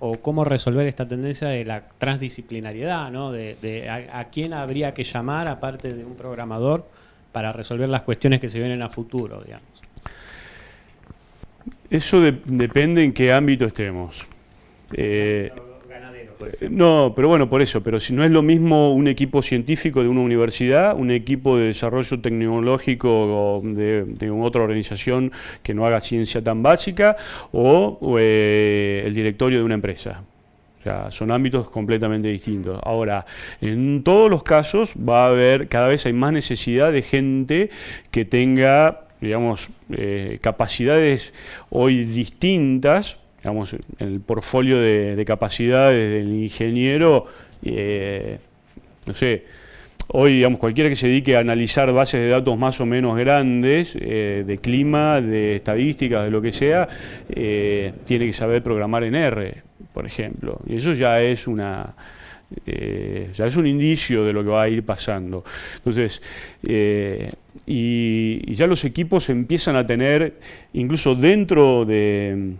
o cómo resolver esta tendencia de la transdisciplinariedad, ¿no? A quién habría que llamar, aparte de un programador, para resolver las cuestiones que se vienen a futuro, digamos? Eso depende en qué ámbito estemos. Ganadero, por ejemplo. No, pero bueno, por eso, pero si no es lo mismo un equipo científico de una universidad, un equipo de desarrollo tecnológico de otra organización que no haga ciencia tan básica, o el directorio de una empresa. O sea, son ámbitos completamente distintos. Ahora, en todos los casos va a haber, cada vez hay más necesidad de gente que tenga, digamos, capacidades hoy distintas. Digamos, el portfolio de capacidades del ingeniero, no sé, hoy, digamos, cualquiera que se dedique a analizar bases de datos más o menos grandes, de clima, de estadísticas, de lo que sea, tiene que saber programar en R, por ejemplo. Y eso ya es un indicio de lo que va a ir pasando. Entonces, y ya los equipos empiezan a tener, incluso dentro de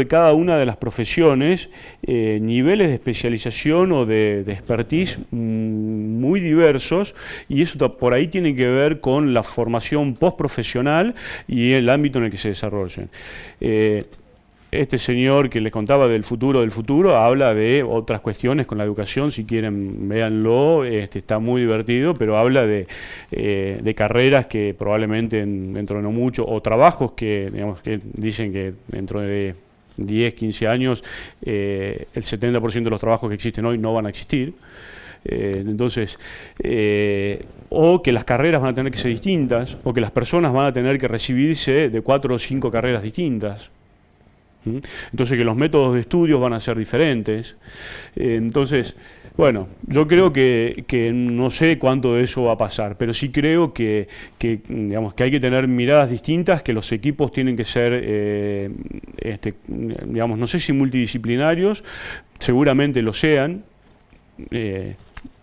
cada una de las profesiones, niveles de especialización o de expertise muy diversos, y eso por ahí tiene que ver con la formación postprofesional y el ámbito en el que se desarrollen. Este señor que les contaba del futuro, habla de otras cuestiones con la educación, si quieren véanlo, está muy divertido, pero habla de carreras que probablemente dentro de no mucho, o trabajos que, digamos, que dicen que dentro de 10, 15 años el 70% de los trabajos que existen hoy no van a existir. Entonces, o que las carreras van a tener que ser distintas, o que las personas van a tener que recibirse de 4 o 5 carreras distintas. Entonces que los métodos de estudio van a ser diferentes. Entonces, bueno, yo creo que no sé cuánto de eso va a pasar, pero sí creo digamos, que hay que tener miradas distintas, que los equipos tienen que ser, digamos, no sé si multidisciplinarios, seguramente lo sean.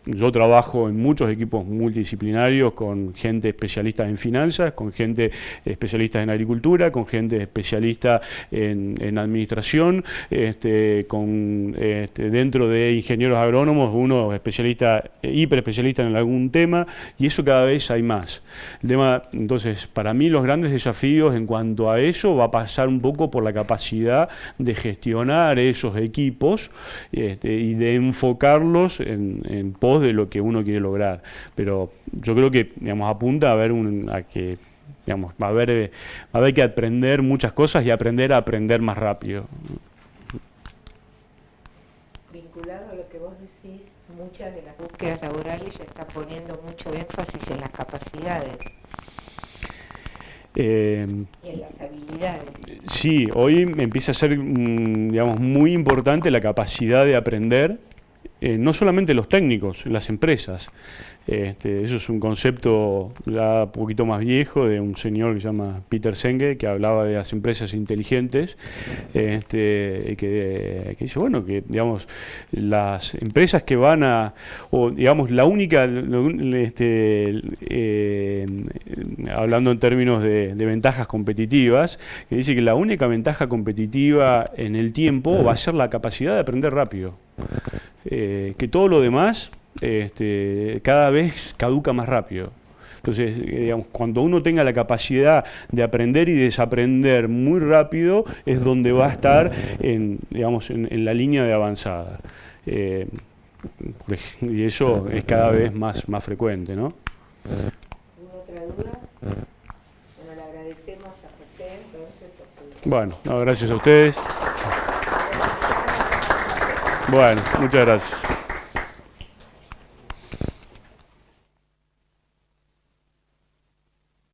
Yo trabajo en muchos equipos multidisciplinarios con gente especialista en finanzas, con gente especialista en agricultura, con gente especialista en administración, dentro de ingenieros agrónomos, uno especialista, hiperespecialista en algún tema, y eso cada vez hay más. El tema, entonces, para mí los grandes desafíos en cuanto a eso va a pasar un poco por la capacidad de gestionar esos equipos y de enfocarlos en pos de lo que uno quiere lograr, pero yo creo que, digamos, apunta a que, digamos, va a haber que aprender muchas cosas y aprender a aprender más rápido. Vinculado a lo que vos decís, muchas de las búsquedas laborales ya están poniendo mucho énfasis en las capacidades y en las habilidades. Sí, hoy empieza a ser, digamos, muy importante la capacidad de aprender. No solamente los técnicos, las empresas. Eso es un concepto ya un poquito más viejo de un señor que se llama Peter Senge, que hablaba de las empresas inteligentes, que dice, bueno, que digamos, las empresas que van o digamos, la única, hablando en términos de ventajas competitivas, que dice que la única ventaja competitiva en el tiempo va a ser la capacidad de aprender rápido. Que todo lo demás cada vez caduca más rápido. Entonces, digamos, cuando uno tenga la capacidad de aprender y desaprender muy rápido, es donde va a estar digamos, en la línea de avanzada. Y eso es cada vez más frecuente, ¿no? ¿Alguna otra duda? Bueno, le agradecemos a José, entonces, por su... Bueno, no, gracias a ustedes. Bueno, muchas gracias.